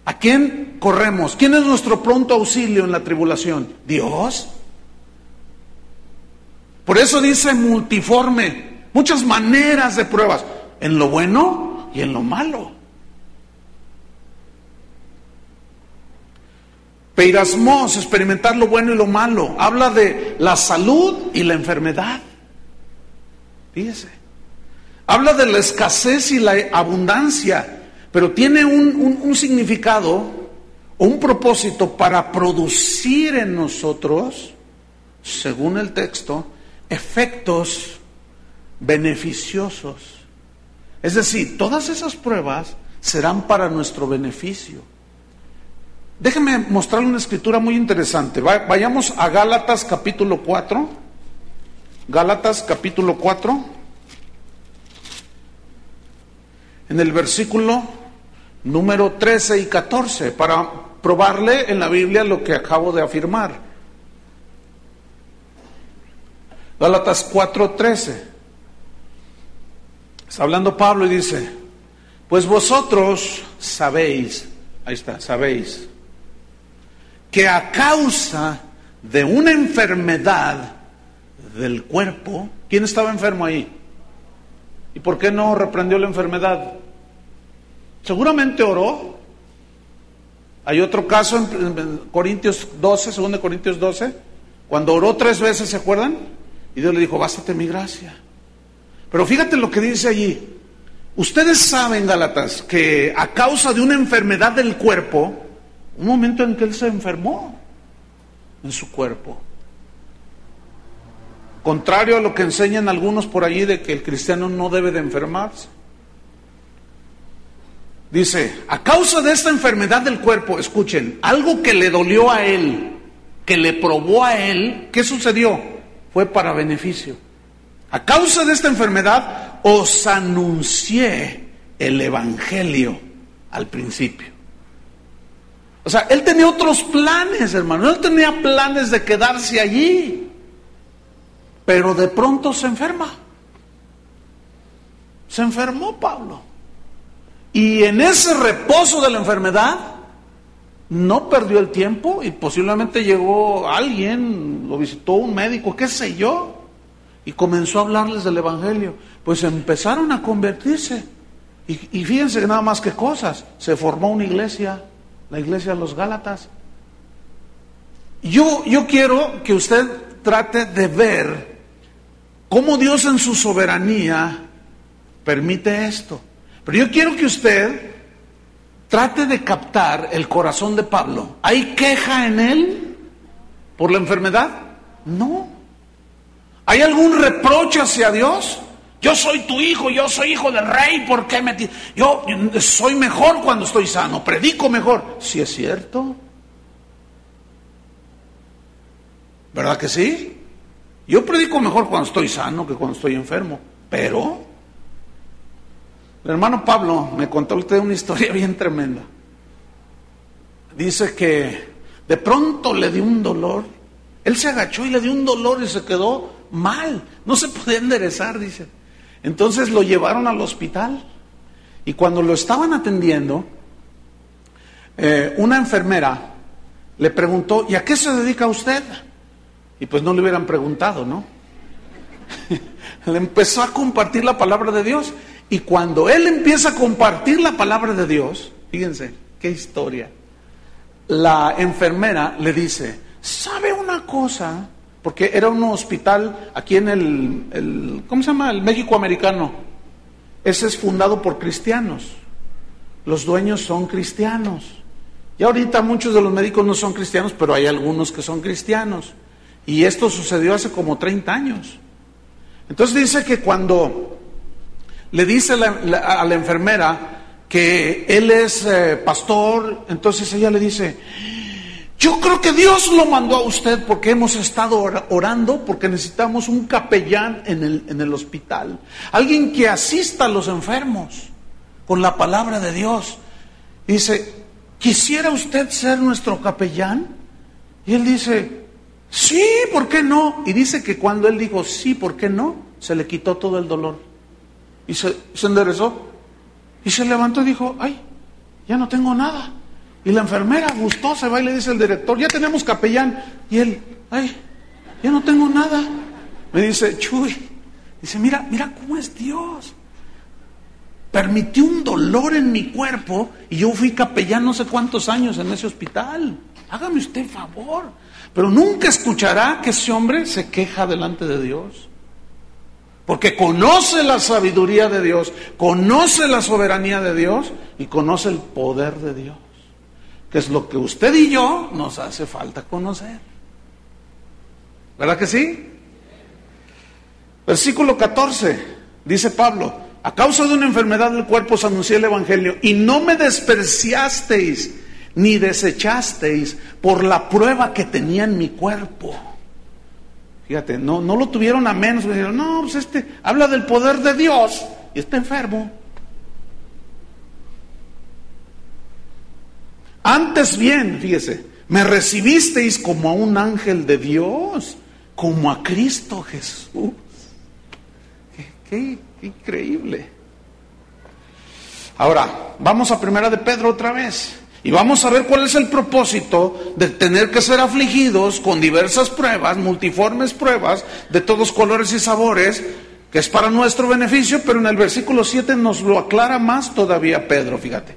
¿a quién corremos? ¿Quién es nuestro pronto auxilio en la tribulación? Dios. Por eso dice multiforme, muchas maneras de pruebas, en lo bueno y en lo malo. Peirasmos, experimentar lo bueno y lo malo. Habla de la salud y la enfermedad. Fíjese. Habla de la escasez y la abundancia. Pero tiene un significado o un propósito para producir en nosotros, según el texto, efectos beneficiosos. Es decir, todas esas pruebas serán para nuestro beneficio. Déjenme mostrarle una escritura muy interesante. Vayamos a Gálatas capítulo 4. Gálatas capítulo 4. En el versículo número 13 y 14, para probarle en la Biblia lo que acabo de afirmar. Gálatas 4:13. Está hablando Pablo y dice: pues vosotros sabéis, ahí está, sabéis, que a causa de una enfermedad del cuerpo, ¿quién estaba enfermo ahí? ¿Y por qué no reprendió la enfermedad? Seguramente oró. Hay otro caso en Corintios 12, 2 Corintios 12, cuando oró 3 veces, ¿se acuerdan? Y Dios le dijo: bástate mi gracia. Pero fíjate lo que dice allí. Ustedes saben, Gálatas, que a causa de una enfermedad del cuerpo, un momento en que él se enfermó en su cuerpo. Contrario a lo que enseñan algunos por allí de que el cristiano no debe de enfermarse. Dice, a causa de esta enfermedad del cuerpo, escuchen, algo que le dolió a él, que le probó a él, ¿qué sucedió? Fue para beneficio. A causa de esta enfermedad os anuncié el evangelio al principio. O sea, él tenía otros planes, hermano. Él tenía planes de quedarse allí. Pero de pronto se enferma. Se enfermó Pablo. Y en ese reposo de la enfermedad, no perdió el tiempo y posiblemente llegó alguien, lo visitó un médico, qué sé yo, y comenzó a hablarles del evangelio. Pues empezaron a convertirse. Y fíjense nada más qué cosas. Se formó una iglesia, la iglesia de los Gálatas. Yo quiero que usted trate de ver cómo Dios en su soberanía permite esto. Pero yo quiero que usted trate de captar el corazón de Pablo. ¿Hay queja en él por la enfermedad? No. ¿Hay algún reproche hacia Dios? Yo soy tu hijo, yo soy hijo del rey, ¿por qué yo soy mejor cuando estoy sano, predico mejor? Sí, es cierto. ¿Verdad que sí? Yo predico mejor cuando estoy sano que cuando estoy enfermo. Pero el hermano Pablo me contó usted una historia bien tremenda. Dice que de pronto le dio un dolor. Él se agachó y le dio un dolor y se quedó mal. No se podía enderezar, dice. Entonces lo llevaron al hospital. Y cuando lo estaban atendiendo, una enfermera le preguntó: ¿y a qué se dedica usted? Y pues no le hubieran preguntado, ¿no? Le empezó a compartir la palabra de Dios. Y cuando él empieza a compartir la palabra de Dios, fíjense, qué historia. La enfermera le dice: ¿sabe una cosa? Porque era un hospital aquí en el ¿cómo se llama? El México americano. Ese es fundado por cristianos. Los dueños son cristianos. Y ahorita muchos de los médicos no son cristianos, pero hay algunos que son cristianos. Y esto sucedió hace como 30 años. Entonces dice que cuando le dice a la enfermera que él es pastor, entonces ella le dice: yo creo que Dios lo mandó a usted porque hemos estado orando porque necesitamos un capellán en el hospital. Alguien que asista a los enfermos con la palabra de Dios. Dice: ¿quisiera usted ser nuestro capellán? Y él dice: sí, ¿por qué no? Y dice que cuando él dijo sí, ¿por qué no?, se le quitó todo el dolor. Y se enderezó. Y se levantó y dijo: ay, ya no tengo nada. Y la enfermera gustosa va y le dice al director: ya tenemos capellán. Y él: ay, ya no tengo nada. Me dice: Chuy, dice, mira cómo es Dios. Permitió un dolor en mi cuerpo y yo fui capellán no sé cuántos años en ese hospital. Hágame usted favor. Pero nunca escuchará que ese hombre se queja delante de Dios. Porque conoce la sabiduría de Dios, conoce la soberanía de Dios y conoce el poder de Dios, que es lo que usted y yo nos hace falta conocer. ¿Verdad que sí? Versículo 14, dice Pablo: a causa de una enfermedad del cuerpo os anuncié el evangelio y no me despreciasteis ni desechasteis por la prueba que tenía en mi cuerpo. Fíjate, no lo tuvieron a menos. Dijeron: no, pues habla del poder de Dios y está enfermo. Antes bien, fíjese, me recibisteis como a un ángel de Dios, como a Cristo Jesús. Qué increíble. Ahora, vamos a Primera de Pedro otra vez. Y vamos a ver cuál es el propósito de tener que ser afligidos con diversas pruebas, multiformes pruebas, de todos colores y sabores, que es para nuestro beneficio, pero en el versículo 7 nos lo aclara más todavía Pedro, fíjate.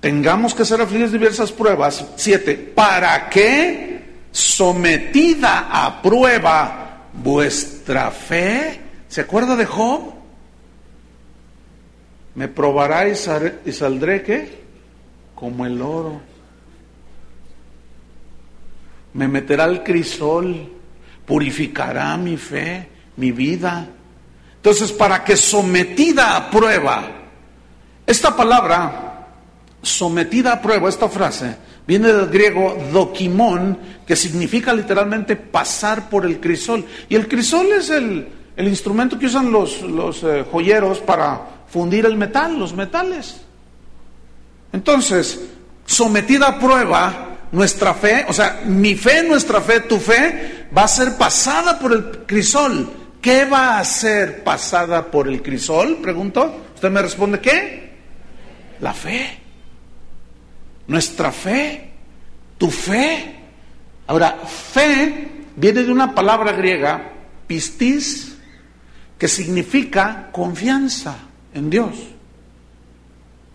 Tengamos que ser afligidos de diversas pruebas, 7, para que, sometida a prueba vuestra fe, ¿se acuerda de Job? Me probará y saldré, ¿qué? Como el oro. Me meterá al crisol, purificará mi fe, mi vida. Entonces, para que sometida a prueba, esta palabra, sometida a prueba, esta frase, viene del griego dokimón, que significa literalmente pasar por el crisol. Y el crisol es el instrumento que usan los joyeros para fundir el metal, los metales. Entonces, sometida a prueba, nuestra fe, o sea, mi fe, nuestra fe, tu fe, va a ser pasada por el crisol. ¿Qué va a ser pasada por el crisol? Pregunto. Usted me responde, ¿qué? La fe. Nuestra fe, tu fe. Ahora, fe viene de una palabra griega, pistis, que significa confianza en Dios.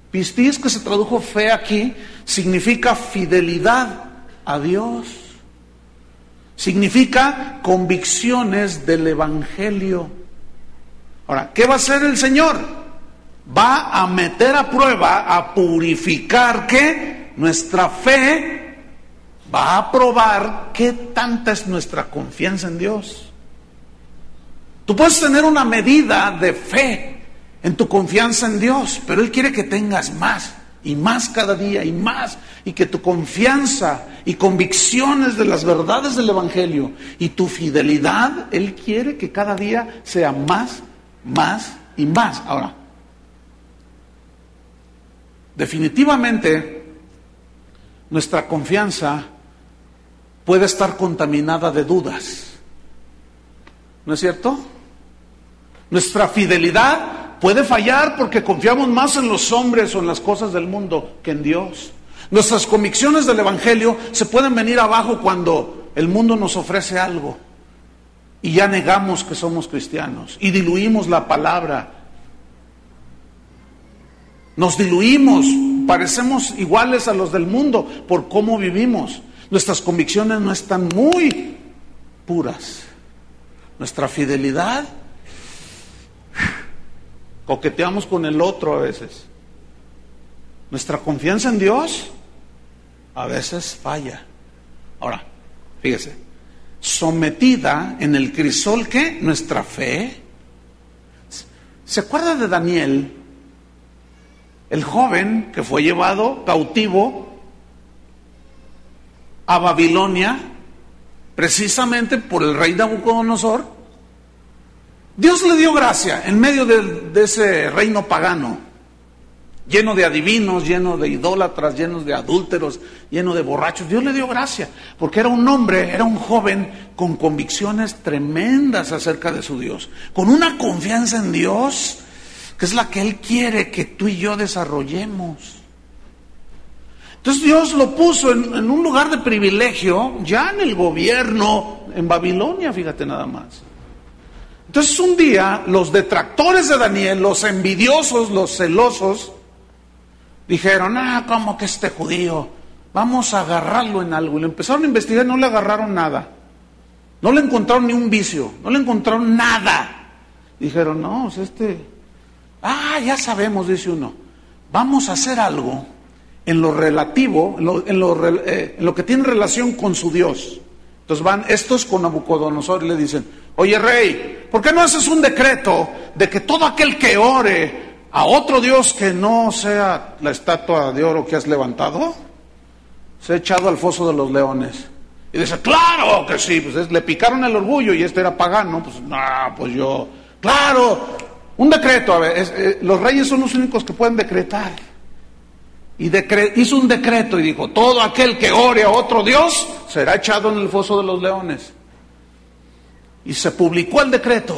Pistis, que se tradujo fe aquí, significa fidelidad a Dios. Significa convicciones del Evangelio. Ahora, ¿qué va a hacer el Señor? Va a meter a prueba, a purificar, ¿qué? Nuestra fe. Va a probar qué tanta es nuestra confianza en Dios. Tú puedes tener una medida de fe en tu confianza en Dios, pero Él quiere que tengas más y más cada día y más, y que tu confianza y convicciones de las verdades del Evangelio y tu fidelidad, Él quiere que cada día sea más, más y más. Ahora, definitivamente nuestra confianza puede estar contaminada de dudas, ¿no es cierto? Nuestra fidelidad puede fallar porque confiamos más en los hombres o en las cosas del mundo que en Dios. Nuestras convicciones del Evangelio se pueden venir abajo cuando el mundo nos ofrece algo y ya negamos que somos cristianos y diluimos la palabra. Nos diluimos, parecemos iguales a los del mundo por cómo vivimos. Nuestras convicciones no están muy puras. Nuestra fidelidad, coqueteamos con el otro a veces. Nuestra confianza en Dios a veces falla. Ahora, fíjese, sometida en el crisol, ¿qué? Nuestra fe. ¿Se acuerda de Daniel? El joven que fue llevado cautivo a Babilonia precisamente por el rey Nabucodonosor. Dios le dio gracia en medio de ese reino pagano, lleno de adivinos, lleno de idólatras, lleno de adúlteros, lleno de borrachos. Dios le dio gracia, porque era un hombre, era un joven con convicciones tremendas acerca de su Dios, con una confianza en Dios, que es la que Él quiere que tú y yo desarrollemos. Entonces Dios lo puso en un lugar de privilegio, ya en el gobierno, en Babilonia, fíjate nada más. Entonces un día los detractores de Daniel, los envidiosos, los celosos, dijeron, ¿cómo que este judío? Vamos a agarrarlo en algo. Y le empezaron a investigar y no le agarraron nada. No le encontraron ni un vicio, no le encontraron nada. Dijeron, no, ya sabemos, dice uno, vamos a hacer algo en lo relativo, en lo que tiene relación con su Dios. Entonces van estos con Nabucodonosor y le dicen, oye rey, ¿por qué no haces un decreto de que todo aquel que ore a otro Dios que no sea la estatua de oro que has levantado, se ha echado al foso de los leones? Y dice, claro que sí, pues le picaron el orgullo y este era pagano, claro, un decreto, los reyes son los únicos que pueden decretar. Y hizo un decreto y dijo, todo aquel que ore a otro Dios será echado en el foso de los leones. Y se publicó el decreto.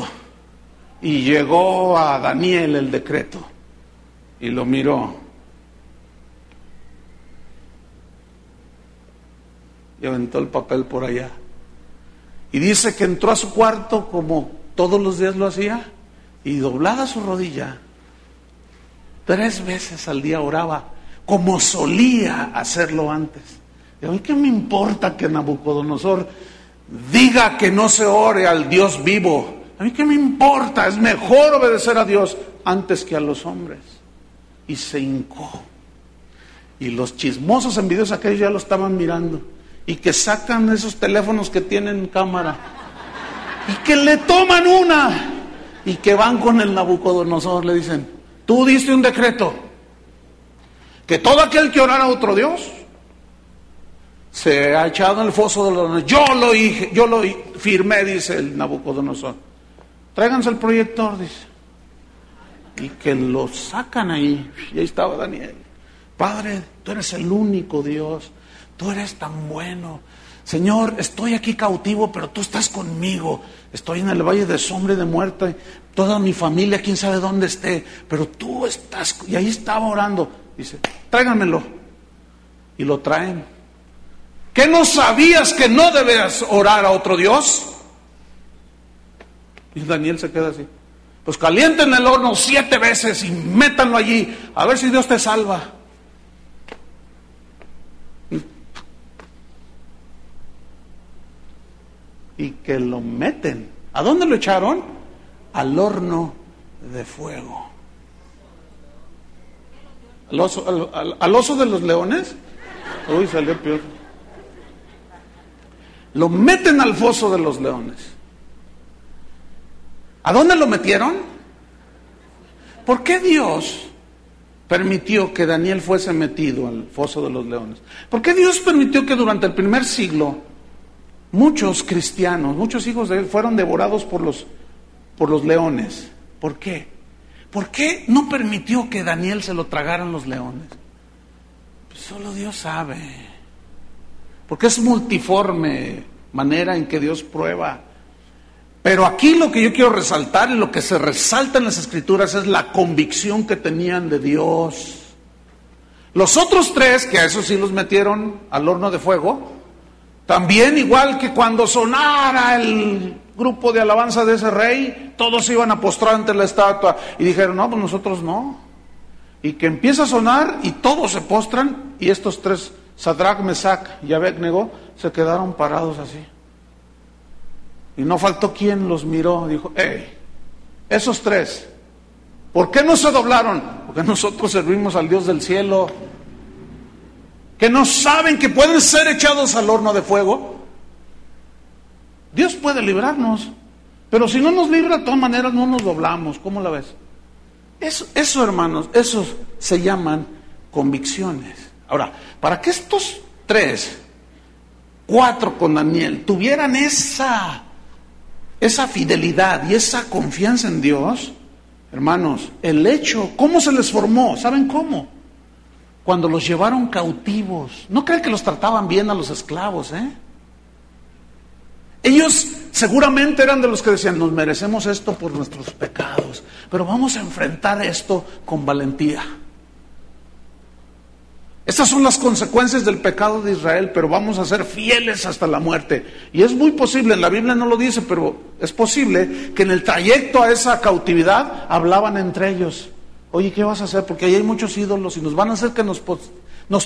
Y llegó a Daniel el decreto. Y lo miró. Y aventó el papel por allá. Y dice que entró a su cuarto como todos los días lo hacía. Y doblada su rodilla, 3 veces al día oraba, como solía hacerlo antes. ¿Y a mí qué me importa que Nabucodonosor diga que no se ore al Dios vivo? A mí qué me importa, es mejor obedecer a Dios antes que a los hombres. Y se hincó. Y los chismosos envidiosos aquellos ya lo estaban mirando. Y que sacan esos teléfonos que tienen cámara. Y que le toman una. Y que van con el Nabucodonosor, le dicen, tú diste un decreto. Que todo aquel que orara a otro Dios se ha echado en el foso de los leones. Yo lo firmé, dice el Nabucodonosor. Tráiganse el proyector, dice. Y que lo sacan ahí. Y ahí estaba Daniel. Padre, tú eres el único Dios. Tú eres tan bueno. Señor, estoy aquí cautivo, pero tú estás conmigo. Estoy en el valle de sombra y de muerte. Toda mi familia, quién sabe dónde esté. Pero tú estás. Y ahí estaba orando. Dice, tráiganmelo. Y lo traen. ¿Qué no sabías que no debes orar a otro Dios? Y Daniel se queda así. Pues calienten el horno 7 veces y métanlo allí. A ver si Dios te salva. Y que lo meten. ¿A dónde lo echaron? Al horno de fuego. ¿Al oso de los leones? Uy, salió peor. Lo meten al foso de los leones. ¿A dónde lo metieron? ¿Por qué Dios permitió que Daniel fuese metido al foso de los leones? ¿Por qué Dios permitió que durante el primer siglo muchos cristianos, muchos hijos de él fueron devorados por los leones? ¿Por qué? ¿Por qué no permitió que Daniel se lo tragaran los leones? Pues solo Dios sabe. Porque es multiforme manera en que Dios prueba. Pero aquí lo que yo quiero resaltar y lo que se resalta en las Escrituras es la convicción que tenían de Dios. Los otros 3, que a esos sí los metieron al horno de fuego, también igual que cuando sonara el grupo de alabanza de ese rey, todos se iban a postrar ante la estatua y dijeron, no, pues nosotros no. Y que empieza a sonar y todos se postran y estos 3, Sadrach, Mesach y Abednego, se quedaron parados así. Y no faltó quien los miró, dijo, hey, esos 3, ¿por qué no se doblaron? Porque nosotros servimos al Dios del cielo. Que no saben que pueden ser echados al horno de fuego. Dios puede librarnos, pero si no nos libra, de todas maneras no nos doblamos. ¿Cómo la ves? Eso, hermanos, esos se llaman convicciones. Ahora, para que estos 3, 4 con Daniel tuvieran esa fidelidad y esa confianza en Dios, hermanos, el hecho, ¿cómo se les formó? ¿Saben cómo? Cuando los llevaron cautivos. No creen que los trataban bien a los esclavos, Ellos seguramente eran de los que decían, nos merecemos esto por nuestros pecados, pero vamos a enfrentar esto con valentía. Estas son las consecuencias del pecado de Israel, pero vamos a ser fieles hasta la muerte. Y es muy posible, en la Biblia no lo dice, pero es posible que en el trayecto a esa cautividad hablaban entre ellos. Oye, ¿qué vas a hacer? Porque ahí hay muchos ídolos y nos van a hacer que nos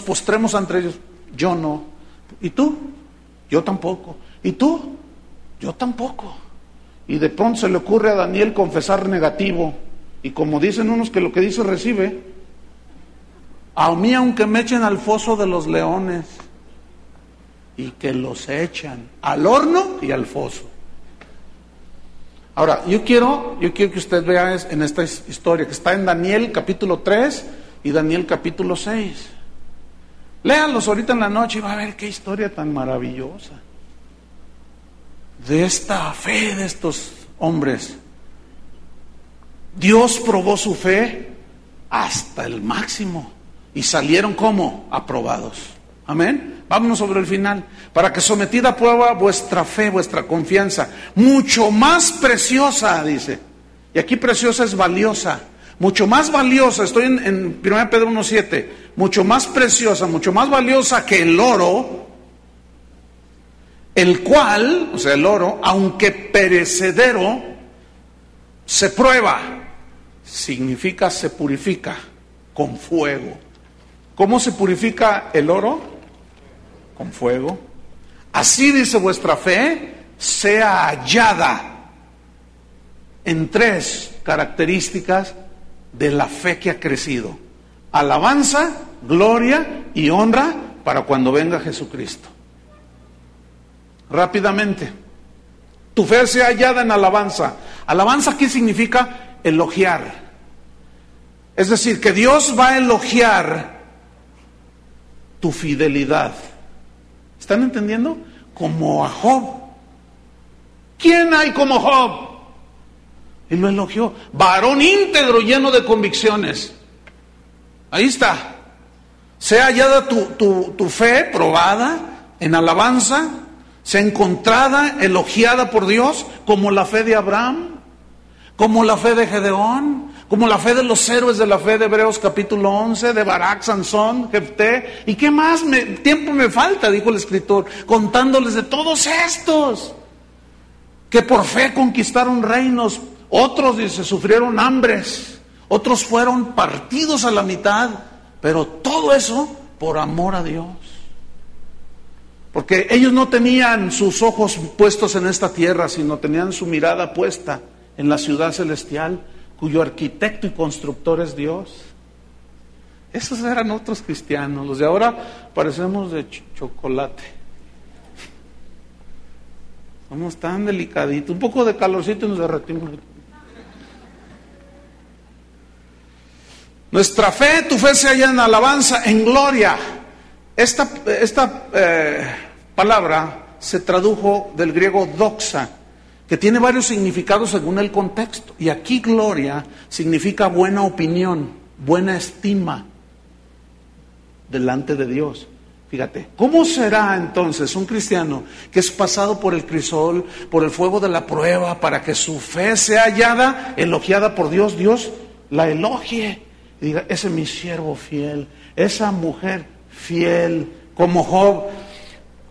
postremos ante ellos. Yo no. ¿Y tú? Yo tampoco. ¿Y tú? Yo tampoco. Y de pronto se le ocurre a Daniel confesar negativo. Y como dicen unos que lo que dice recibe. A mí aunque me echen al foso de los leones. Y que los echan al horno y al foso. Ahora, yo quiero que usted vea en esta historia que está en Daniel capítulo 3 y Daniel capítulo 6. Léanlos ahorita en la noche y va a ver qué historia tan maravillosa. De esta fe de estos hombres. Dios probó su fe hasta el máximo. y salieron como aprobados. Amén. Vámonos sobre el final. Para que sometida a prueba vuestra fe, vuestra confianza, mucho más preciosa, dice. Y aquí preciosa es valiosa. Mucho más valiosa, estoy en 1 Pedro 1:7, mucho más preciosa, mucho más valiosa que el oro, el cual, o sea, el oro, aunque perecedero, se prueba, significa se purifica con fuego. ¿Cómo se purifica el oro? Con fuego. Así dice vuestra fe, sea hallada en 3 características de la fe que ha crecido: alabanza, gloria y honra para cuando venga Jesucristo. Rápidamente, tu fe sea hallada en alabanza. Alabanza, ¿qué significa? Elogiar. Es decir, que Dios va a elogiar tu fidelidad. ¿Están entendiendo? Como a Job. ¿Quién hay como Job? Y lo elogió. Varón íntegro, lleno de convicciones. Ahí está. Sea hallada tu fe probada en alabanza, sea encontrada, elogiada por Dios, como la fe de Abraham, como la fe de Gedeón, como la fe de los héroes de la fe de Hebreos capítulo 11, de Barak, Sansón, Jefté. ¿Y qué más tiempo me falta? Dijo el escritor, contándoles de todos estos que por fe conquistaron reinos. Otros, dice, sufrieron hambres, otros fueron partidos a la mitad, pero todo eso por amor a Dios. Porque ellos no tenían sus ojos puestos en esta tierra, sino tenían su mirada puesta en la ciudad celestial, cuyo arquitecto y constructor es Dios. Esos eran otros cristianos. Los de ahora parecemos de chocolate. Somos tan delicaditos, un poco de calorcito y nos derretimos. Nuestra fe, tu fe se halla en alabanza, en gloria. Esta palabra se tradujo del griego doxa, que tiene varios significados según el contexto. Y aquí gloria significa buena opinión, buena estima delante de Dios. Fíjate, ¿cómo será entonces un cristiano que es pasado por el crisol, por el fuego de la prueba, para que su fe sea hallada, elogiada por Dios? Dios la elogie y diga, ese es mi siervo fiel, esa mujer fiel, como Job.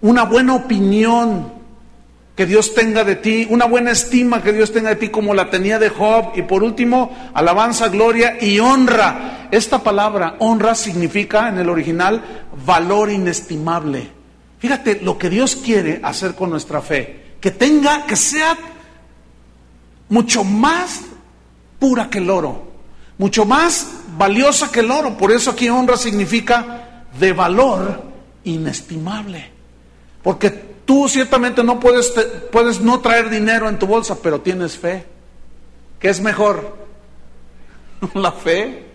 Una buena opinión que Dios tenga de ti, una buena estima que Dios tenga de ti como la tenía de Job. Y por último, alabanza, gloria y honra. Esta palabra honra significa en el original valor inestimable. Fíjate lo que Dios quiere hacer con nuestra fe, que sea mucho más pura que el oro, mucho más valiosa que el oro. Por eso aquí honra significa de valor inestimable. Porque tú ciertamente no puedes no traer dinero en tu bolsa, pero tienes fe. ¿Qué es mejor? La fe.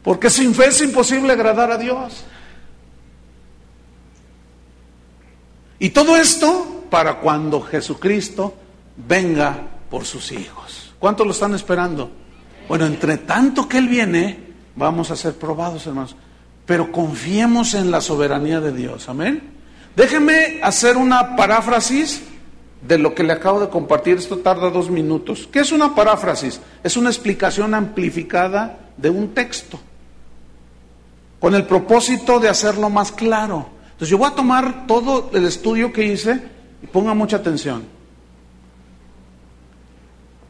Porque sin fe es imposible agradar a Dios. Y todo esto para cuando Jesucristo venga por sus hijos. ¿Cuántos lo están esperando? Bueno, entre tanto que Él viene, vamos a ser probados, hermanos. Pero confiemos en la soberanía de Dios. Amén. Déjenme hacer una paráfrasis de lo que le acabo de compartir. Esto tarda 2 minutos. ¿Qué es una paráfrasis? Es una explicación amplificada de un texto, con el propósito de hacerlo más claro. Entonces yo voy a tomar todo el estudio que hice y ponga mucha atención.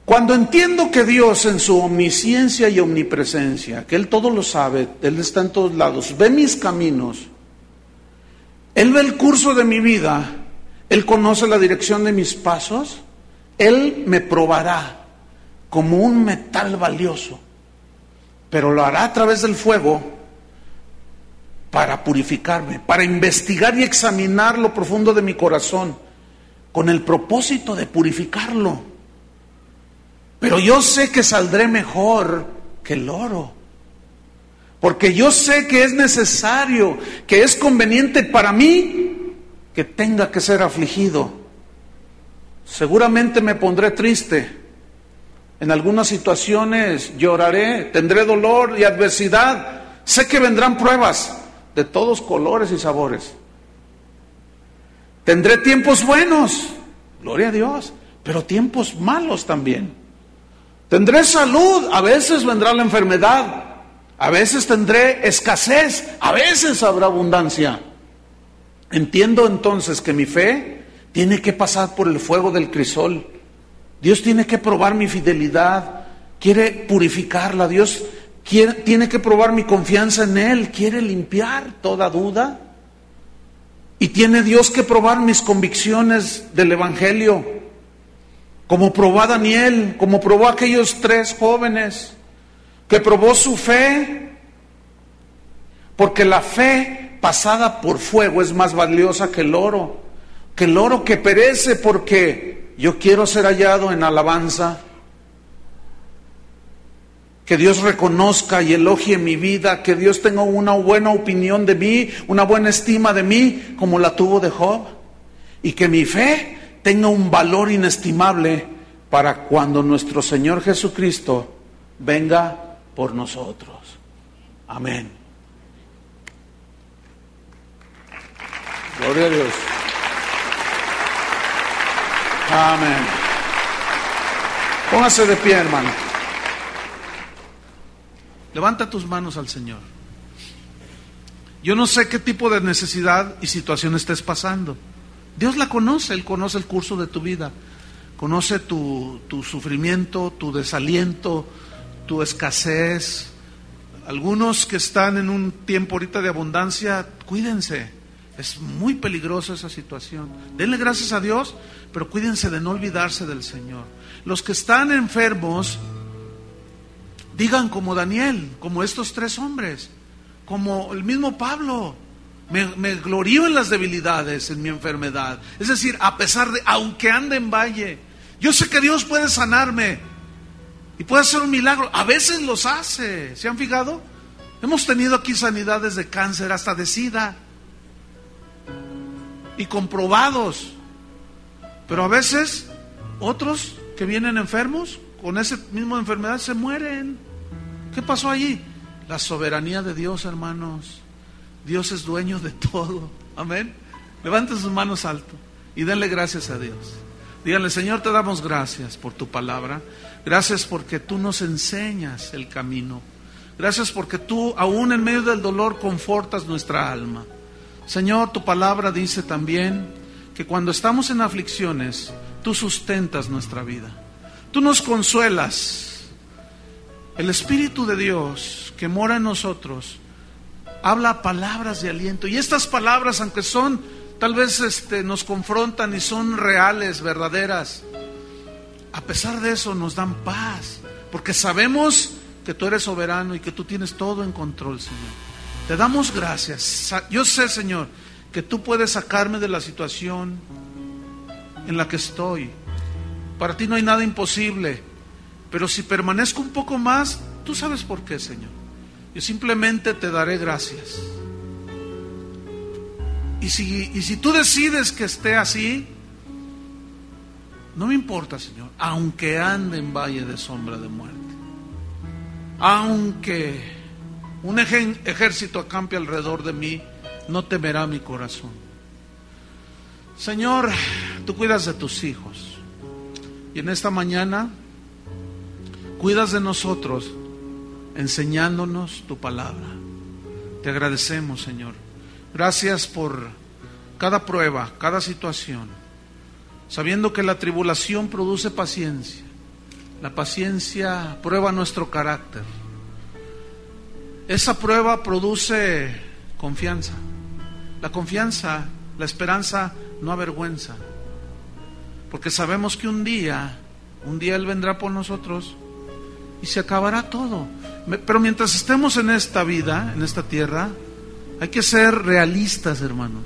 Cuando entiendo que Dios en su omnisciencia y omnipresencia, que Él todo lo sabe, Él está en todos lados, ve mis caminos, Él ve el curso de mi vida, Él conoce la dirección de mis pasos, Él me probará como un metal valioso, pero lo hará a través del fuego para purificarme, para investigar y examinar lo profundo de mi corazón, con el propósito de purificarlo. Pero yo sé que saldré mejor que el oro, porque yo sé que es necesario, que es conveniente para mí que tenga que ser afligido. Seguramente me pondré triste, en algunas situaciones lloraré, tendré dolor y adversidad. Sé que vendrán pruebas de todos colores y sabores. Tendré tiempos buenos, gloria a Dios, pero tiempos malos también. Tendré salud, a veces vendrá la enfermedad, a veces tendré escasez, a veces habrá abundancia. Entiendo entonces que mi fe tiene que pasar por el fuego del crisol. Dios tiene que probar mi fidelidad, quiere purificarla. Dios tiene que probar mi confianza en Él, quiere limpiar toda duda. Y tiene Dios que probar mis convicciones del Evangelio, como probó a Daniel, como probó a aquellos 3 jóvenes, que probó su fe, porque la fe pasada por fuego es más valiosa que el oro que perece, porque yo quiero ser hallado en alabanza, que Dios reconozca y elogie mi vida, que Dios tenga una buena opinión de mí, una buena estima de mí, como la tuvo de Job, y que mi fe tenga un valor inestimable para cuando nuestro Señor Jesucristo venga por nosotros. Amén. Gloria a Dios. Amén. Póngase de pie, hermano. Levanta tus manos al Señor. Yo no sé qué tipo de necesidad y situación estés pasando. Dios la conoce, Él conoce el curso de tu vida. Conoce tu sufrimiento, tu desaliento, tu escasez. Algunos que están en un tiempo ahorita de abundancia, cuídense. Es muy peligrosa esa situación. Denle gracias a Dios, pero cuídense de no olvidarse del Señor. Los que están enfermos, digan como Daniel, como estos 3 hombres, como el mismo Pablo: me glorío en las debilidades, en mi enfermedad. Es decir, a pesar de, aunque ande en valle, yo sé que Dios puede sanarme y puede hacer un milagro. A veces los hace. ¿Se han fijado? Hemos tenido aquí sanidades de cáncer, hasta de SIDA, y comprobados. Pero a veces otros que vienen enfermos con esa misma enfermedad se mueren. ¿Qué pasó allí? La soberanía de Dios, hermanos. Dios es dueño de todo. Amén. Levanten sus manos alto y denle gracias a Dios. Díganle: Señor, te damos gracias por tu palabra. Gracias porque tú nos enseñas el camino. Gracias porque tú, aún en medio del dolor, confortas nuestra alma. Señor, tu palabra dice también que cuando estamos en aflicciones, tú sustentas nuestra vida. Tú nos consuelas. El Espíritu de Dios que mora en nosotros habla palabras de aliento. Y estas palabras, aunque son, tal vez nos confrontan y son reales, verdaderas, a pesar de eso nos dan paz, porque sabemos que tú eres soberano y que tú tienes todo en control, Señor. Te damos gracias. Yo sé, Señor, que tú puedes sacarme de la situación en la que estoy. Para ti no hay nada imposible. Pero si permanezco un poco más, tú sabes por qué, Señor. Yo simplemente te daré gracias. Y si tú decides que esté así, no me importa, Señor, aunque ande en valle de sombra de muerte, aunque un ejército acampe alrededor de mí, no temerá mi corazón. Señor, tú cuidas de tus hijos, y en esta mañana cuidas de nosotros, enseñándonos tu palabra. Te agradecemos, Señor. Gracias por cada prueba, cada situación, sabiendo que la tribulación produce paciencia. La paciencia prueba nuestro carácter. Esa prueba produce confianza. La confianza, la esperanza no avergüenza, porque sabemos que un día Él vendrá por nosotros y se acabará todo. Pero mientras estemos en esta vida, en esta tierra, hay que ser realistas, hermanos.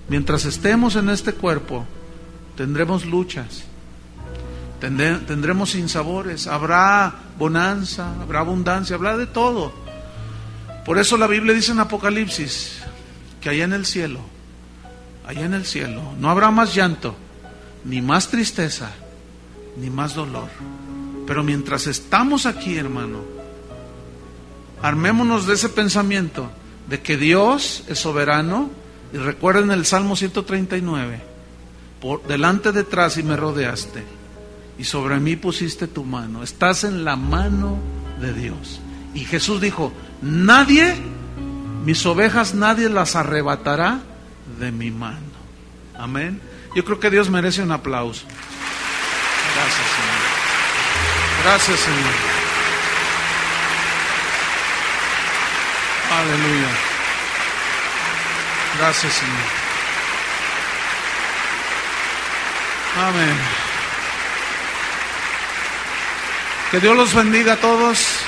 Mientras estemos en este cuerpo, tendremos luchas, tendremos sinsabores, habrá bonanza, habrá abundancia, habrá de todo. Por eso la Biblia dice en Apocalipsis que allá en el cielo no habrá más llanto, ni más tristeza, ni más dolor. Pero mientras estamos aquí, hermano, Armémonos de ese pensamiento de que Dios es soberano. Y recuerden el Salmo 139: por delante, detrás y me rodeaste, y sobre mí pusiste tu mano. Estás en la mano de Dios. Y Jesús dijo: mis ovejas nadie las arrebatará de mi mano. Amén. Yo creo que Dios merece un aplauso. Gracias, Señor. Gracias, Señor. Aleluya. Gracias, Señor. Amén. Que Dios los bendiga a todos.